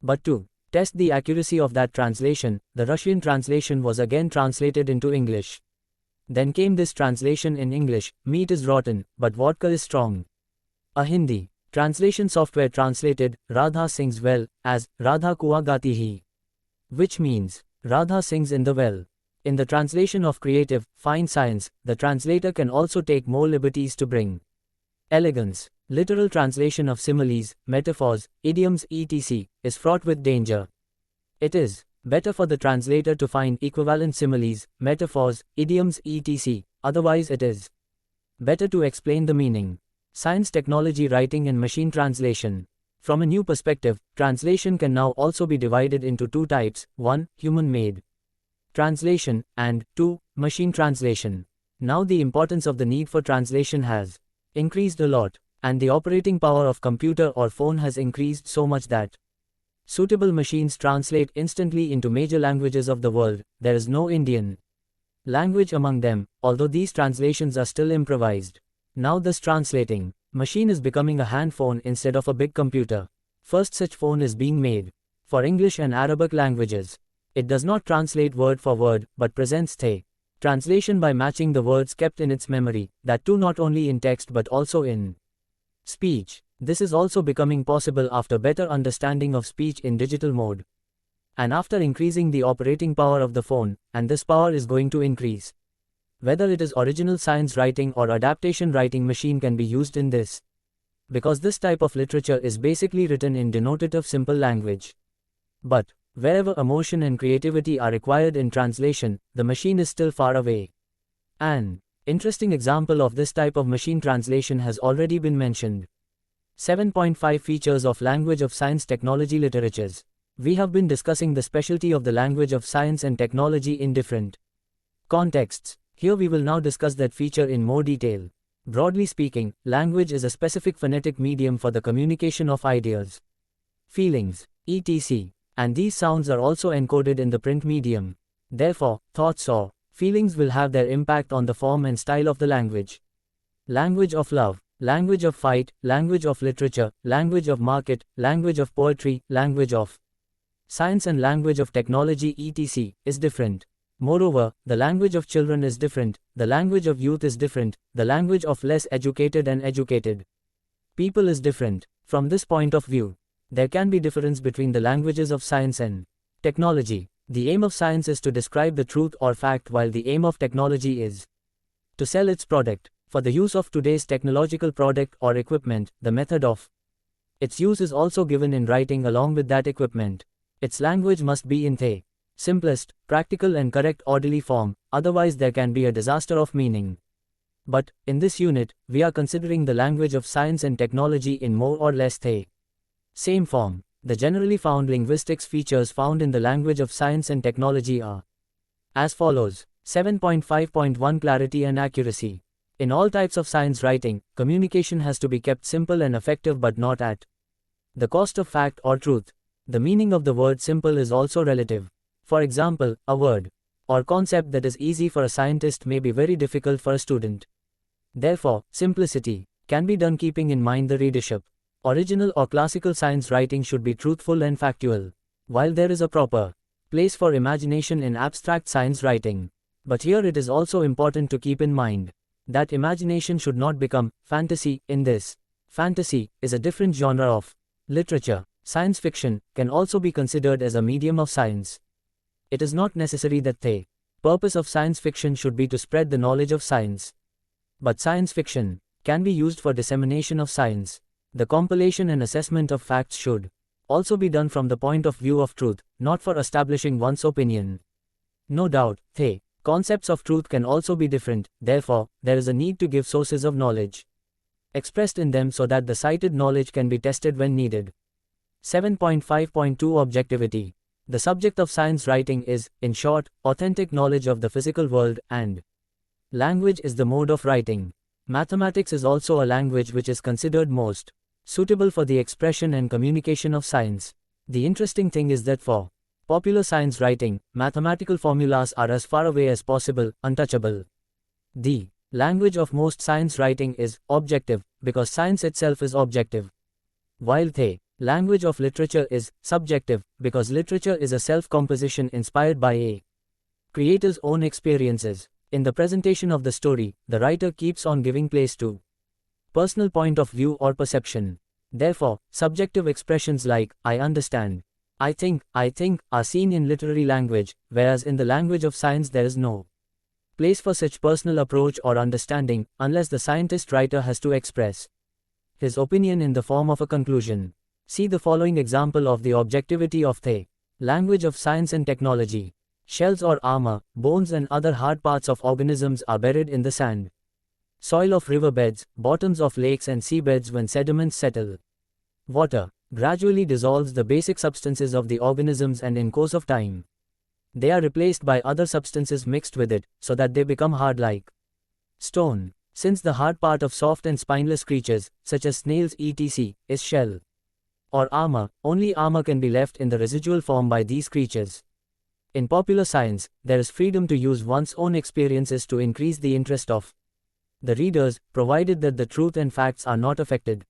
But to test the accuracy of that translation, the Russian translation was again translated into English. Then came this translation in English: meat is rotten, but vodka is strong. A Hindi translation software translated Radha sings well as Radha Kua Gati Hi, which means Radha sings in the well. In the translation of creative, fine science, the translator can also take more liberties to bring elegance. Literal translation of similes, metaphors, idioms etc. is fraught with danger. It is better for the translator to find equivalent similes, metaphors, idioms etc. Otherwise it is better to explain the meaning. Science technology writing and machine translation. From a new perspective, translation can now also be divided into two types: 1. Human-made translation, and 2. Machine translation. Now the importance of the need for translation has increased a lot, and the operating power of computer or phone has increased so much that suitable machines translate instantly into major languages of the world. There is no Indian language among them, although these translations are still improvised. Now this translating machine is becoming a hand phone instead of a big computer. First such phone is being made for English and Arabic languages. It does not translate word for word, but presents the translation by matching the words kept in its memory, that too not only in text but also in speech. This is also becoming possible after better understanding of speech in digital mode. And after increasing the operating power of the phone, and this power is going to increase. Whether it is original science writing or adaptation writing machine can be used in this. Because this type of literature is basically written in denotative simple language. But, wherever emotion and creativity are required in translation, the machine is still far away. An interesting example of this type of machine translation has already been mentioned. 7.5 Features of Language of Science Technology Literatures. We have been discussing the specialty of the language of science and technology in different contexts. Here we will now discuss that feature in more detail. Broadly speaking, language is a specific phonetic medium for the communication of ideas, feelings, etc. And these sounds are also encoded in the print medium. Therefore, thoughts or feelings will have their impact on the form and style of the language. Language of love, language of fight, language of literature, language of market, language of poetry, language of science and language of technology etc. is different. Moreover, the language of children is different, the language of youth is different, the language of less educated and educated people is different. From this point of view, there can be difference between the languages of science and technology. The aim of science is to describe the truth or fact, while the aim of technology is to sell its product. For the use of today's technological product or equipment, the method of its use is also given in writing along with that equipment. Its language must be in the simplest, practical and correct orderly form, otherwise there can be a disaster of meaning. But, in this unit, we are considering the language of science and technology in more or less the same form. The generally found linguistics features found in the language of science and technology are as follows. 7.5.1 Clarity and accuracy. In all types of science writing, communication has to be kept simple and effective but not at the cost of fact or truth. The meaning of the word simple is also relative. For example, a word or concept that is easy for a scientist may be very difficult for a student. Therefore, simplicity can be done keeping in mind the readership. Original or classical science writing should be truthful and factual, while there is a proper place for imagination in abstract science writing. But here it is also important to keep in mind that imagination should not become fantasy in this. Fantasy is a different genre of literature. Science fiction can also be considered as a medium of science. It is not necessary that the purpose of science fiction should be to spread the knowledge of science. But science fiction can be used for dissemination of science. The compilation and assessment of facts should also be done from the point of view of truth, not for establishing one's opinion. No doubt, the concepts of truth can also be different, therefore, there is a need to give sources of knowledge expressed in them so that the cited knowledge can be tested when needed. 7.5.2 Objectivity. The subject of science writing is, in short, authentic knowledge of the physical world, and language is the mode of writing. Mathematics is also a language which is considered most suitable for the expression and communication of science. The interesting thing is that for popular science writing, mathematical formulas are as far away as possible, untouchable. The language of most science writing is objective, because science itself is objective. While the language of literature is subjective, because literature is a self-composition inspired by a creator's own experiences. In the presentation of the story, the writer keeps on giving place to personal point of view or perception. Therefore, subjective expressions like, I understand, I think, are seen in literary language, whereas in the language of science there is no place for such personal approach or understanding, unless the scientist writer has to express his opinion in the form of a conclusion. See the following example of the objectivity of the language of science and technology. Shells or armor, bones and other hard parts of organisms are buried in the sand, soil of riverbeds, bottoms of lakes and seabeds. When sediments settle, water gradually dissolves the basic substances of the organisms, and in course of time, they are replaced by other substances mixed with it, so that they become hard like stone. Since the hard part of soft and spineless creatures, such as snails etc., is shell or armor, only armor can be left in the residual form by these creatures. In popular science, there is freedom to use one's own experiences to increase the interest of the readers, provided that the truth and facts are not affected.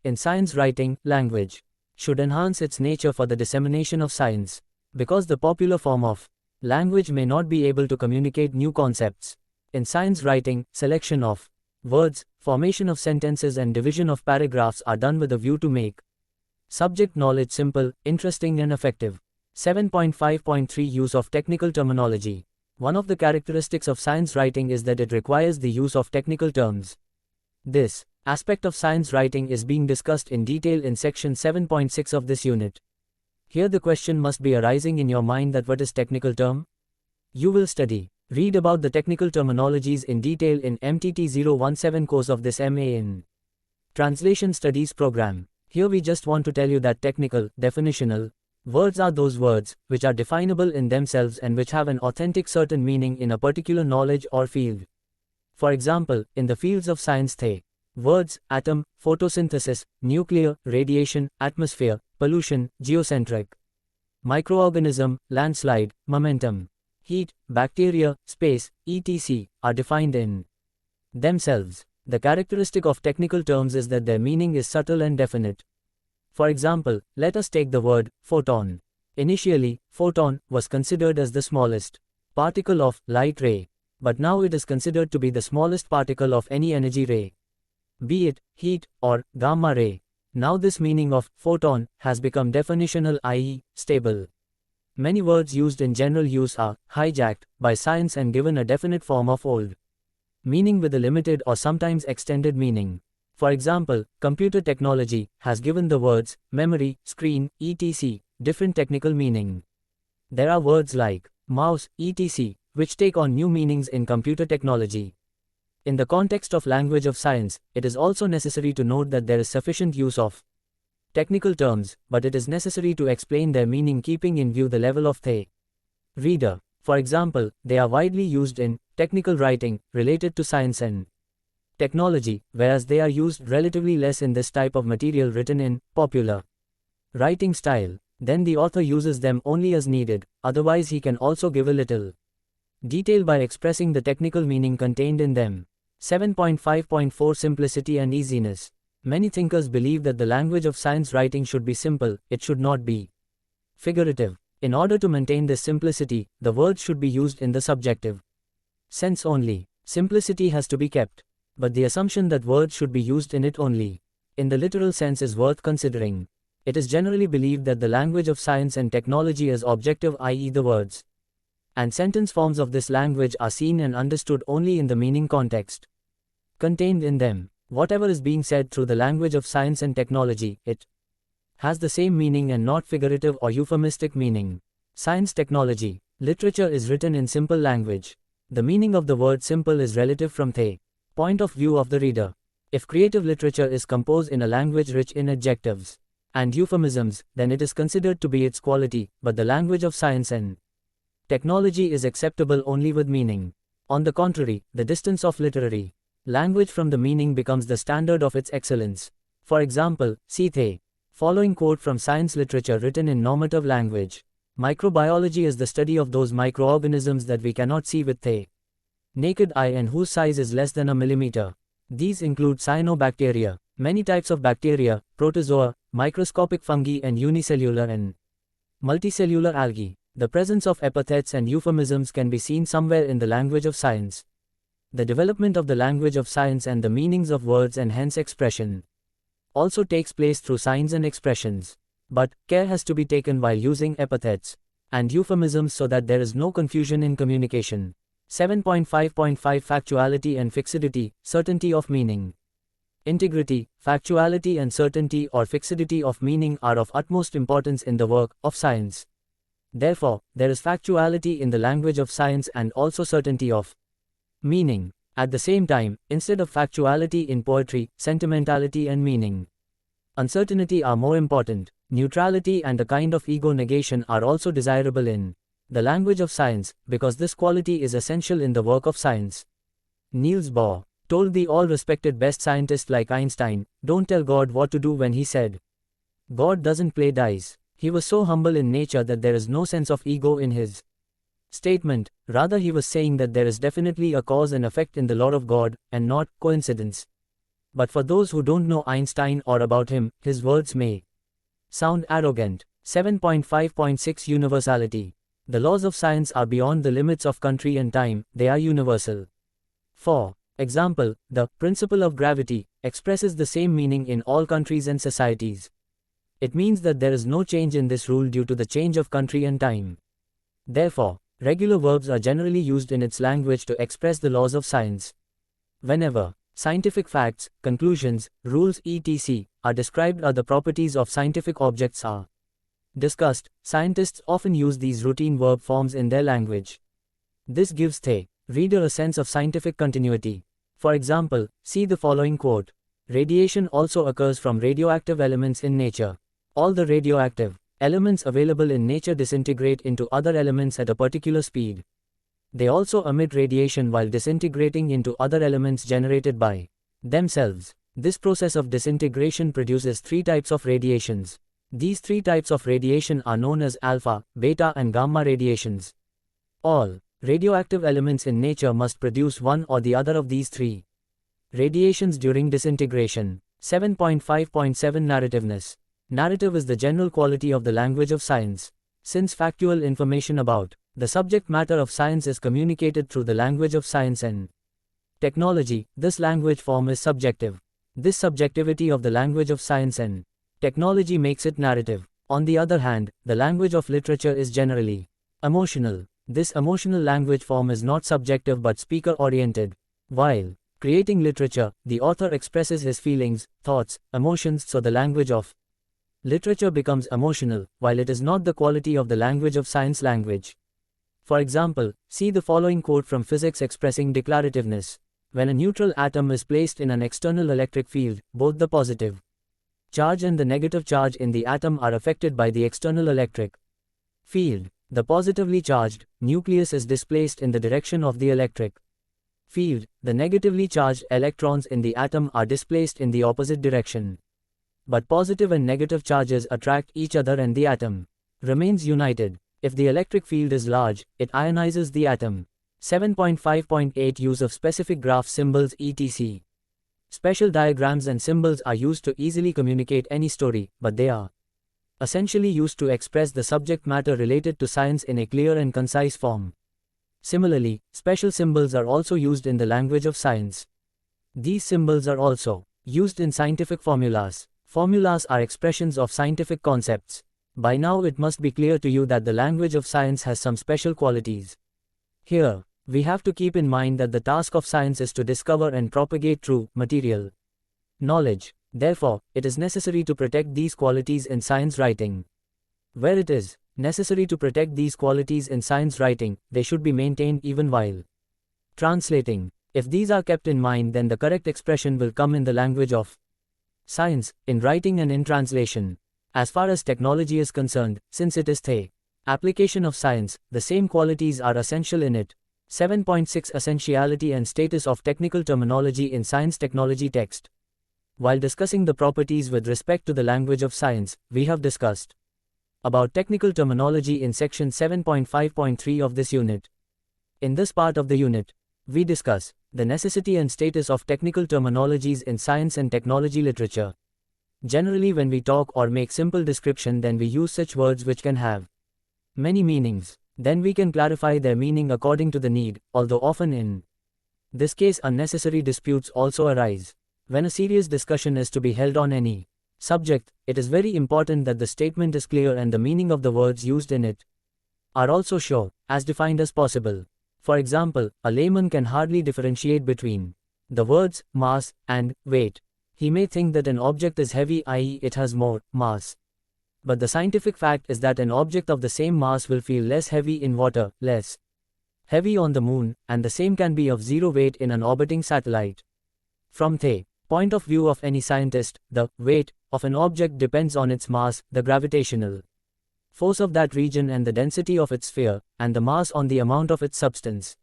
In science writing, language should enhance its nature for the dissemination of science. Because the popular form of language may not be able to communicate new concepts. In science writing, selection of words, formation of sentences and division of paragraphs are done with a view to make subject knowledge simple, interesting and effective. 7.5.3 Use of technical terminology. One of the characteristics of science writing is that it requires the use of technical terms. This aspect of science writing is being discussed in detail in section 7.6 of this unit. Here the question must be arising in your mind that what is technical term? You will read about the technical terminologies in detail in MTT 017 course of this MA in Translation Studies program. Here we just want to tell you that technical, definitional words are those words which are definable in themselves and which have an authentic certain meaning in a particular knowledge or field. For example, in the fields of science the words atom, photosynthesis, nuclear, radiation, atmosphere, pollution, geocentric, microorganism, landslide, momentum, heat, bacteria, space, etc. are defined in themselves. The characteristic of technical terms is that their meaning is subtle and definite. For example, let us take the word photon. Initially, photon was considered as the smallest particle of light ray, but now it is considered to be the smallest particle of any energy ray, be it heat or gamma ray. Now this meaning of photon has become definitional, i.e., stable. Many words used in general use are hijacked by science and given a definite form of old meaning with a limited or sometimes extended meaning. For example, computer technology has given the words memory, screen, etc. different technical meaning. There are words like mouse, etc., which take on new meanings in computer technology. In the context of language of science, it is also necessary to note that there is sufficient use of technical terms, but it is necessary to explain their meaning keeping in view the level of the reader. For example, they are widely used in technical writing related to science and technology, whereas they are used relatively less in this type of material written in popular writing style. Then the author uses them only as needed, otherwise he can also give a little detail by expressing the technical meaning contained in them. 7.5.4 Simplicity and easiness. Many thinkers believe that the language of science writing should be simple, it should not be figurative. In order to maintain this simplicity, the words should be used in the subjective sense only. Simplicity has to be kept, but the assumption that words should be used in it only in the literal sense is worth considering. It is generally believed that the language of science and technology is objective, i.e., the words and sentence forms of this language are seen and understood only in the meaning context contained in them. Whatever is being said through the language of science and technology, it has the same meaning and not figurative or euphemistic meaning. Science technology. Literature is written in simple language. The meaning of the word simple is relative from the point of view of the reader. If creative literature is composed in a language rich in adjectives and euphemisms, then it is considered to be its quality, but the language of science and technology is acceptable only with meaning. On the contrary, the distance of literary language from the meaning becomes the standard of its excellence. For example, see the following quote from science literature written in normative language. Microbiology is the study of those microorganisms that we cannot see with the naked eye and whose size is less than a millimeter. These include cyanobacteria, many types of bacteria, protozoa, microscopic fungi and unicellular and multicellular algae. The presence of epithets and euphemisms can be seen somewhere in the language of science. The development of the language of science and the meanings of words and hence expression also takes place through signs and expressions. But care has to be taken while using epithets and euphemisms so that there is no confusion in communication. 7.5.5 Factuality and fixity, certainty of meaning. Integrity, factuality and certainty or fixity of meaning are of utmost importance in the work of science. Therefore, there is factuality in the language of science and also certainty of meaning. At the same time, instead of factuality in poetry, sentimentality and meaning uncertainty are more important. Neutrality and a kind of ego negation are also desirable in the language of science, because this quality is essential in the work of science. Niels Bohr told the all-respected best scientist like Einstein, "Don't tell God what to do," when he said, "God doesn't play dice." He was so humble in nature that there is no sense of ego in his statement. Rather, he was saying that there is definitely a cause and effect in the law of God, and not coincidence. But for those who don't know Einstein or about him, his words may sound arrogant. 7.5.6 Universality. The laws of science are beyond the limits of country and time, they are universal. For example, the principle of gravity expresses the same meaning in all countries and societies. It means that there is no change in this rule due to the change of country and time. Therefore, regular verbs are generally used in its language to express the laws of science. Whenever scientific facts, conclusions, rules etc. are described or the properties of scientific objects are discussed, scientists often use these routine verb forms in their language. This gives the reader a sense of scientific continuity. For example, see the following quote. Radiation also occurs from radioactive elements in nature. All the radioactive elements available in nature disintegrate into other elements at a particular speed. They also emit radiation while disintegrating into other elements generated by themselves. This process of disintegration produces three types of radiations. These three types of radiation are known as alpha, beta and gamma radiations. All radioactive elements in nature must produce one or the other of these three radiations during disintegration. 7.5.7 Narrativeness. Narrative is the general quality of the language of science. Since factual information about the subject matter of science is communicated through the language of science and technology, this language form is subjective. This subjectivity of the language of science and technology makes it narrative. On the other hand, the language of literature is generally emotional. This emotional language form is not subjective but speaker-oriented. While creating literature, the author expresses his feelings, thoughts, emotions, so the language of literature becomes emotional, while it is not the quality of the language of science language. For example, see the following quote from physics expressing declarativeness. When a neutral atom is placed in an external electric field, both the positive charge and the negative charge in the atom are affected by the external electric field. The positively charged nucleus is displaced in the direction of the electric field. The negatively charged electrons in the atom are displaced in the opposite direction. But positive and negative charges attract each other and the atom remains united. If the electric field is large, it ionizes the atom. 7.5.8 Use of specific graph symbols etc. Special diagrams and symbols are used to easily communicate any story, but they are essentially used to express the subject matter related to science in a clear and concise form. Similarly, special symbols are also used in the language of science. These symbols are also used in scientific formulas. Formulas are expressions of scientific concepts. By now it must be clear to you that the language of science has some special qualities. Here, we have to keep in mind that the task of science is to discover and propagate true, material knowledge. Therefore, it is necessary to protect these qualities in science writing. Where it is necessary to protect these qualities in science writing, they should be maintained even while translating. If these are kept in mind, then the correct expression will come in the language of science, in writing and in translation. As far as technology is concerned, since it is the application of science, the same qualities are essential in it. 7.6 Essentiality and status of technical terminology in science technology text. While discussing the properties with respect to the language of science, we have discussed about technical terminology in section 7.5.3 of this unit. In this part of the unit, we discuss the necessity and status of technical terminologies in science and technology literature. Generally, when we talk or make simple description, then we use such words which can have many meanings. Then we can clarify their meaning according to the need, although often in this case unnecessary disputes also arise. When a serious discussion is to be held on any subject, it is very important that the statement is clear and the meaning of the words used in it are also sure, as defined as possible. For example, a layman can hardly differentiate between the words mass and weight. He may think that an object is heavy, i.e., it has more mass. But the scientific fact is that an object of the same mass will feel less heavy in water, less heavy on the moon, and the same can be of zero weight in an orbiting satellite. From the point of view of any scientist, the weight of an object depends on its mass, the gravitational force of that region and the density of its sphere, and the mass on the amount of its substance.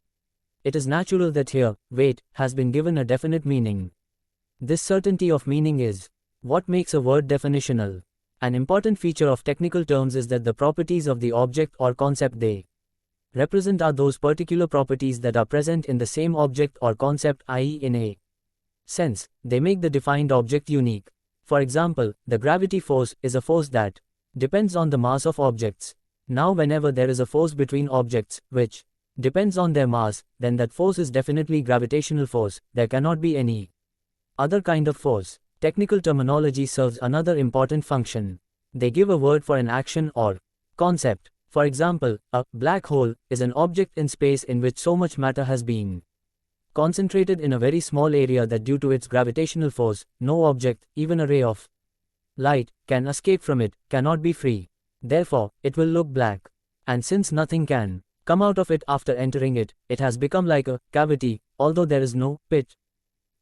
It is natural that here, weight has been given a definite meaning. This certainty of meaning is what makes a word definitional. An important feature of technical terms is that the properties of the object or concept they represent are those particular properties that are present in the same object or concept, i.e., in a sense, they make the defined object unique. For example, the gravity force is a force that depends on the mass of objects. Now whenever there is a force between objects, which depends on their mass, then that force is definitely gravitational force, there cannot be any other kind of force. Technical terminology serves another important function. They give a word for an action or concept. For example, a black hole is an object in space in which so much matter has been concentrated in a very small area that due to its gravitational force, no object, even a ray of light, can escape from it, cannot be free. Therefore, it will look black. And since nothing can come out of it after entering it, it has become like a cavity, although there is no pit.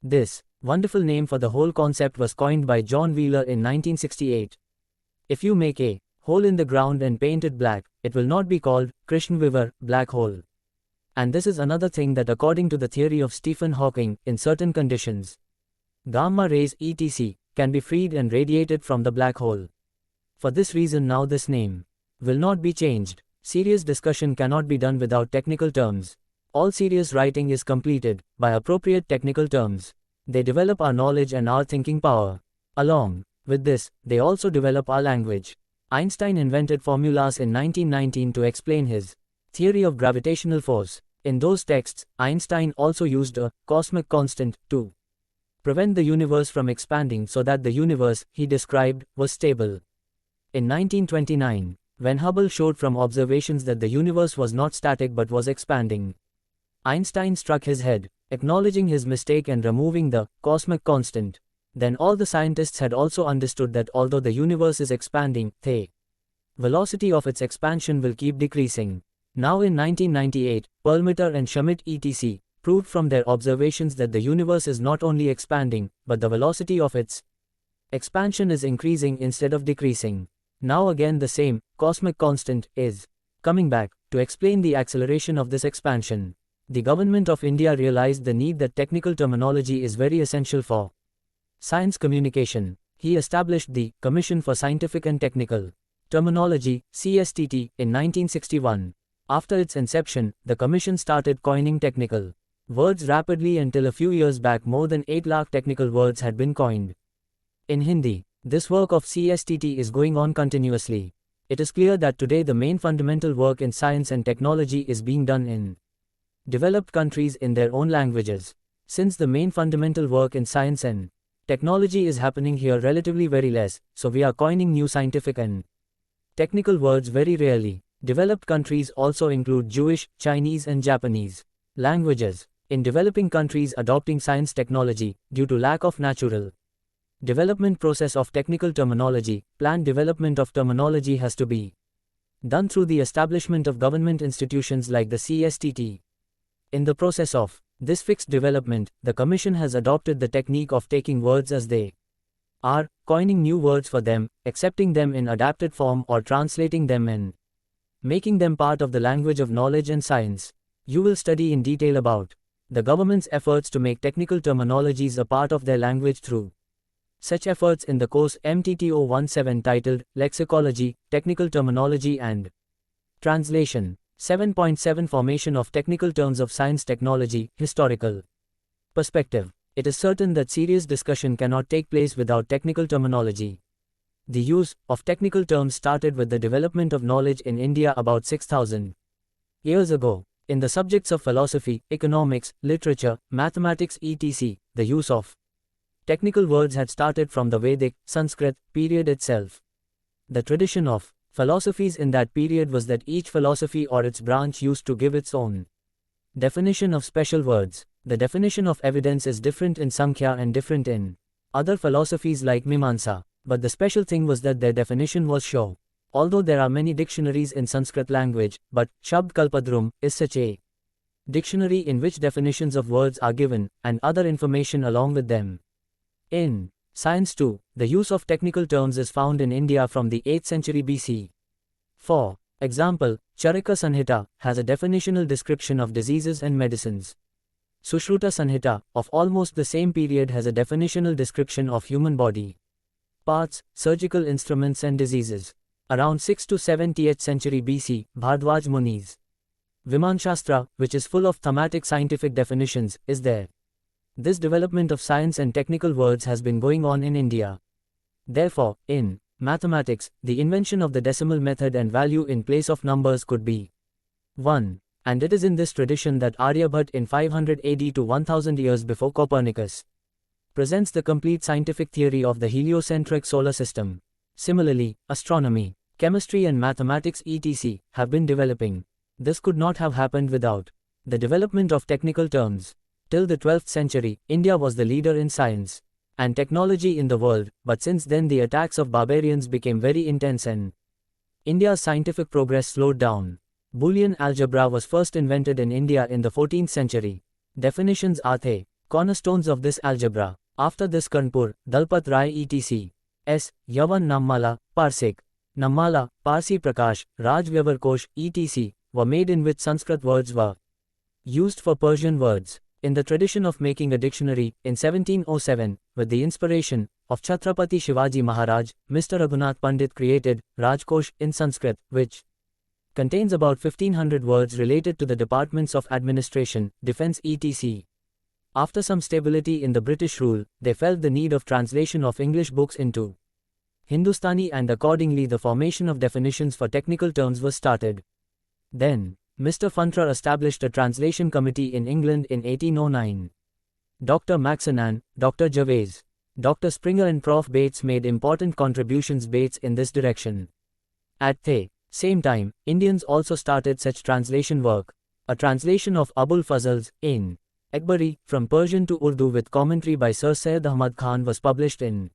This wonderful name for the whole concept was coined by John Wheeler in 1968. If you make a hole in the ground and paint it black, it will not be called Krishnvivar, black hole. And this is another thing that according to the theory of Stephen Hawking, in certain conditions, gamma rays etc. can be freed and radiated from the black hole. For this reason now this name will not be changed. Serious discussion cannot be done without technical terms. All serious writing is completed by appropriate technical terms. They develop our knowledge and our thinking power. Along with this, they also develop our language. Einstein invented formulas in 1919 to explain his theory of gravitational force. In those texts, Einstein also used a cosmic constant to prevent the universe from expanding so that the universe, he described, was stable. In 1929, when Hubble showed from observations that the universe was not static but was expanding, Einstein struck his head, acknowledging his mistake and removing the cosmic constant. Then all the scientists had also understood that although the universe is expanding, the velocity of its expansion will keep decreasing. Now in 1998, Perlmutter and Schmidt etc. proved from their observations that the universe is not only expanding, but the velocity of its expansion is increasing instead of decreasing. Now again the same cosmic constant is coming back to explain the acceleration of this expansion. The government of India realized the need that technical terminology is very essential for science communication. He established the Commission for Scientific and Technical Terminology, CSTT, in 1961. After its inception, the commission started coining technical words rapidly until a few years back more than 8 lakh technical words had been coined in Hindi. This work of CSTT is going on continuously. It is clear that today the main fundamental work in science and technology is being done in developed countries in their own languages. Since the main fundamental work in science and technology is happening here relatively very less, so we are coining new scientific and technical words very rarely. Developed countries also include Jewish, Chinese and Japanese languages. In developing countries adopting science technology, due to lack of natural development process of technical terminology, planned development of terminology has to be done through the establishment of government institutions like the CSTT. In the process of this fixed development, the Commission has adopted the technique of taking words as they are, coining new words for them, accepting them in adapted form or translating them and making them part of the language of knowledge and science. You will study in detail about the government's efforts to make technical terminologies a part of their language through such efforts in the course MTTO17 titled Lexicology, Technical Terminology and Translation. 7.7 Formation of Technical Terms of Science Technology, Historical Perspective. It is certain that serious discussion cannot take place without technical terminology. The use of technical terms started with the development of knowledge in India about 6,000 years ago. In the subjects of philosophy, economics, literature, mathematics etc., the use of technical words had started from the Vedic, Sanskrit period itself. The tradition of philosophies in that period was that each philosophy or its branch used to give its own definition of special words. The definition of evidence is different in Sankhya and different in other philosophies like Mimamsa, but the special thing was that their definition was sure. Although there are many dictionaries in Sanskrit language, but Shabd Kalpadrum is such a dictionary in which definitions of words are given, and other information along with them. In science too, the use of technical terms is found in India from the 8th century BC. For example, Charaka Sanhita has a definitional description of diseases and medicines. Sushruta Sanhita, of almost the same period, has a definitional description of human body parts, surgical instruments and diseases. Around 6th to 7th century BC, Bhardwaj Muni's Vimanshastra, which is full of thematic scientific definitions, is there. This development of science and technical words has been going on in India. Therefore, in Mathematics, the invention of the decimal method and value in place of numbers could be 1. And it is in this tradition that Aryabhat in 500 AD to 1000 years before Copernicus presents the complete scientific theory of the heliocentric solar system. Similarly, astronomy, chemistry and mathematics etc. have been developing. This could not have happened without the development of technical terms. Till the 12th century, India was the leader in science and technology in the world, but since then the attacks of barbarians became very intense and India's scientific progress slowed down. Boolean algebra was first invented in India in the 14th century. Definitions are the cornerstones of this algebra. After this Kanpur, Dalpat Rai etc. S. Yavan Nammala, Parsik, Nammala, Parsi Prakash, Raj Vyavarkosh etc. were made in which Sanskrit words were used for Persian words. In the tradition of making a dictionary, in 1707, with the inspiration of Chhatrapati Shivaji Maharaj, Mr. Raghunath Pandit created Rajkosh in Sanskrit, which contains about 1500 words related to the departments of administration, defense etc. After some stability in the British rule, they felt the need of translation of English books into Hindustani and accordingly the formation of definitions for technical terms was started. Then, Mr. Funtra established a translation committee in England in 1809. Dr. Maxenan, Dr. Gervais, Dr. Springer and Prof. Bates made important contributions Bates in this direction. At the same time, Indians also started such translation work. A translation of Abul Fazl's in Akbari from Persian to Urdu with commentary by Sir Syed Ahmad Khan was published in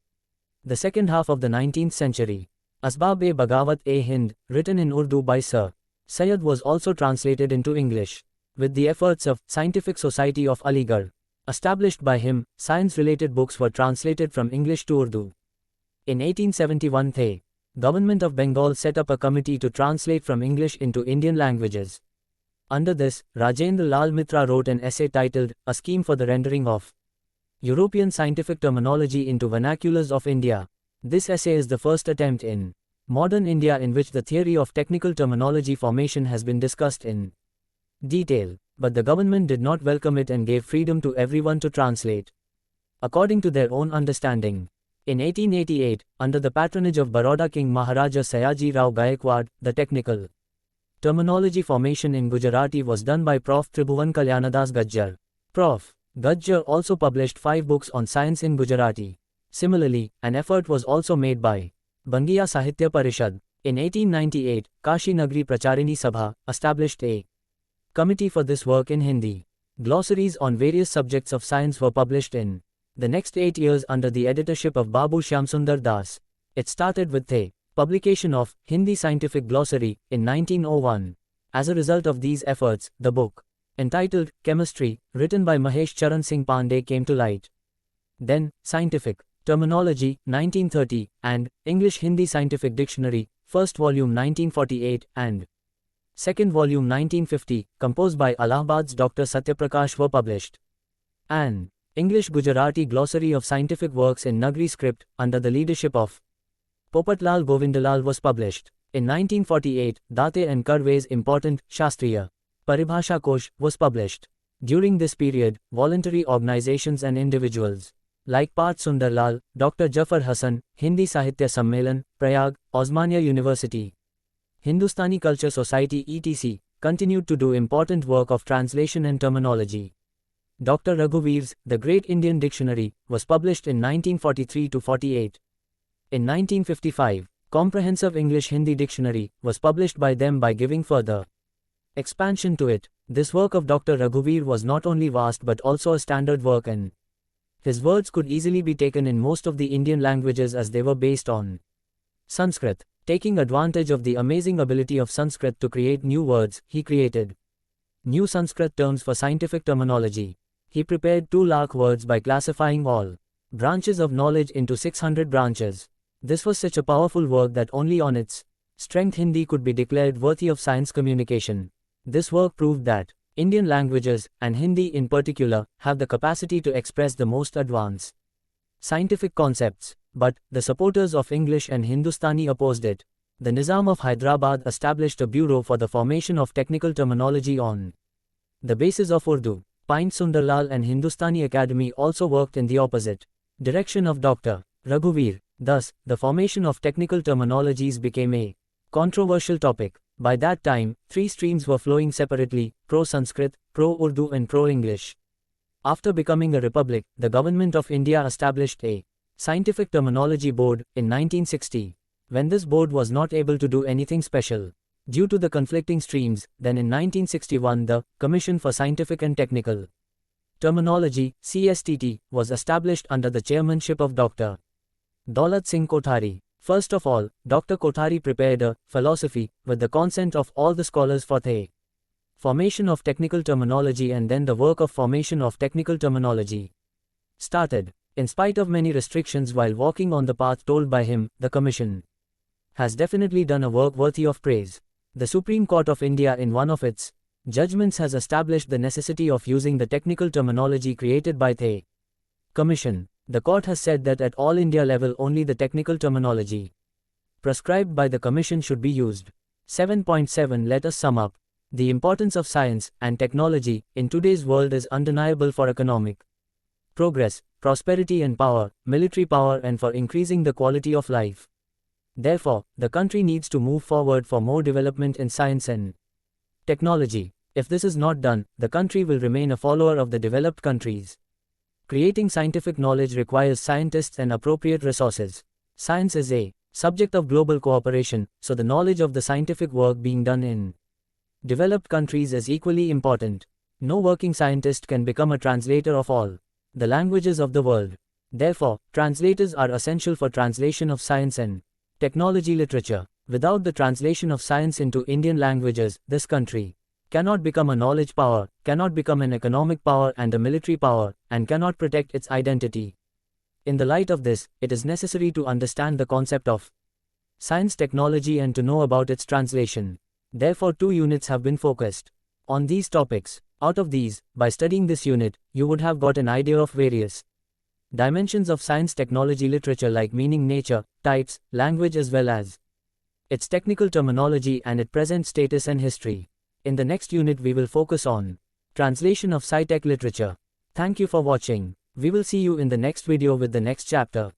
the second half of the 19th century. Asbab-e-Baghawat-e-Hind, written in Urdu by Sir Syed, was also translated into English. With the efforts of Scientific Society of Aligarh, established by him, science-related books were translated from English to Urdu. In 1871 the Government of Bengal set up a committee to translate from English into Indian languages. Under this, Rajendra Lal Mitra wrote an essay titled, A Scheme for the Rendering of European Scientific Terminology into Vernaculars of India. This essay is the first attempt in modern India in which the theory of technical terminology formation has been discussed in detail, but the government did not welcome it and gave freedom to everyone to translate according to their own understanding. In 1888, under the patronage of Baroda King Maharaja Sayaji Rao Gaikwad, the technical terminology formation in Gujarati was done by Prof. Tribhuvan Kalyanadas Gajjar. Prof. Gajjar also published 5 books on science in Gujarati. Similarly, an effort was also made by Bangiya Sahitya Parishad. In 1898, Kashi Nagri Pracharini Sabha established a committee for this work in Hindi. Glossaries on various subjects of science were published in the next 8 years under the editorship of Babu Shyamsundar Das. It started with the publication of Hindi Scientific Glossary in 1901. As a result of these efforts, the book, entitled Chemistry, written by Mahesh Charan Singh Pandey, came to light. Then, Scientific Terminology, 1930, and English Hindi Scientific Dictionary, first volume 1948, and second volume 1950, composed by Allahabad's Dr. Satyaprakash, were published. An English Gujarati Glossary of Scientific Works in Nagri script, under the leadership of Popatlal Govindalal, was published. In 1948, Date and Karve's important Shastriya Paribhasha Kosh was published. During this period, voluntary organizations and individuals like Parth Sundarlal, Dr. Jafar Hassan, Hindi Sahitya Sammelan, Prayag, Osmania University, Hindustani Culture Society etc. continued to do important work of translation and terminology. Dr. Raghuvir's The Great Indian Dictionary was published in 1943-48. In 1955, Comprehensive English Hindi Dictionary was published by them by giving further expansion to it. This work of Dr. Raghuvir was not only vast but also a standard work, and his words could easily be taken in most of the Indian languages as they were based on Sanskrit. Taking advantage of the amazing ability of Sanskrit to create new words, he created new Sanskrit terms for scientific terminology. He prepared 2 lakh words by classifying all branches of knowledge into 600 branches. This was such a powerful work that only on its strength Hindi could be declared worthy of science communication. This work proved that Indian languages, and Hindi in particular, have the capacity to express the most advanced scientific concepts. But the supporters of English and Hindustani opposed it. The Nizam of Hyderabad established a bureau for the formation of technical terminology on the basis of Urdu. Pint Sundarlal and Hindustani Academy also worked in the opposite direction of Dr. Raghuvir. Thus, the formation of technical terminologies became a controversial topic. By that time, three streams were flowing separately: pro-Sanskrit, pro-Urdu and pro-English. After becoming a republic, the government of India established a Scientific Terminology Board in 1960. When this board was not able to do anything special due to the conflicting streams, then in 1961 the Commission for Scientific and Technical Terminology (CSTT) was established under the chairmanship of Dr. Daulat Singh Kothari. First of all, Dr. Kothari prepared a philosophy with the consent of all the scholars for the formation of technical terminology, and then the work of formation of technical terminology started. In spite of many restrictions while walking on the path told by him, the Commission has definitely done a work worthy of praise. The Supreme Court of India in one of its judgments has established the necessity of using the technical terminology created by the Commission. The court has said that at all India level only the technical terminology prescribed by the Commission should be used. 7.7 Let us sum up. The importance of science and technology in today's world is undeniable for economic progress, prosperity and power, military power, and for increasing the quality of life. Therefore, the country needs to move forward for more development in science and technology. If this is not done, the country will remain a follower of the developed countries. Creating scientific knowledge requires scientists and appropriate resources. Science is a subject of global cooperation, so the knowledge of the scientific work being done in developed countries is equally important. No working scientist can become a translator of all the languages of the world. Therefore, translators are essential for translation of science and technology literature. Without the translation of science into Indian languages, this country cannot become a knowledge power, cannot become an economic power and a military power, and cannot protect its identity. In the light of this, it is necessary to understand the concept of science technology and to know about its translation. Therefore, 2 units have been focused on these topics. Out of these, by studying this unit, you would have got an idea of various dimensions of science technology literature like meaning, nature, types, language, as well as its technical terminology and its present status and history. In the next unit we will focus on translation of sci-tech literature. Thank you for watching. We will see you in the next video with the next chapter.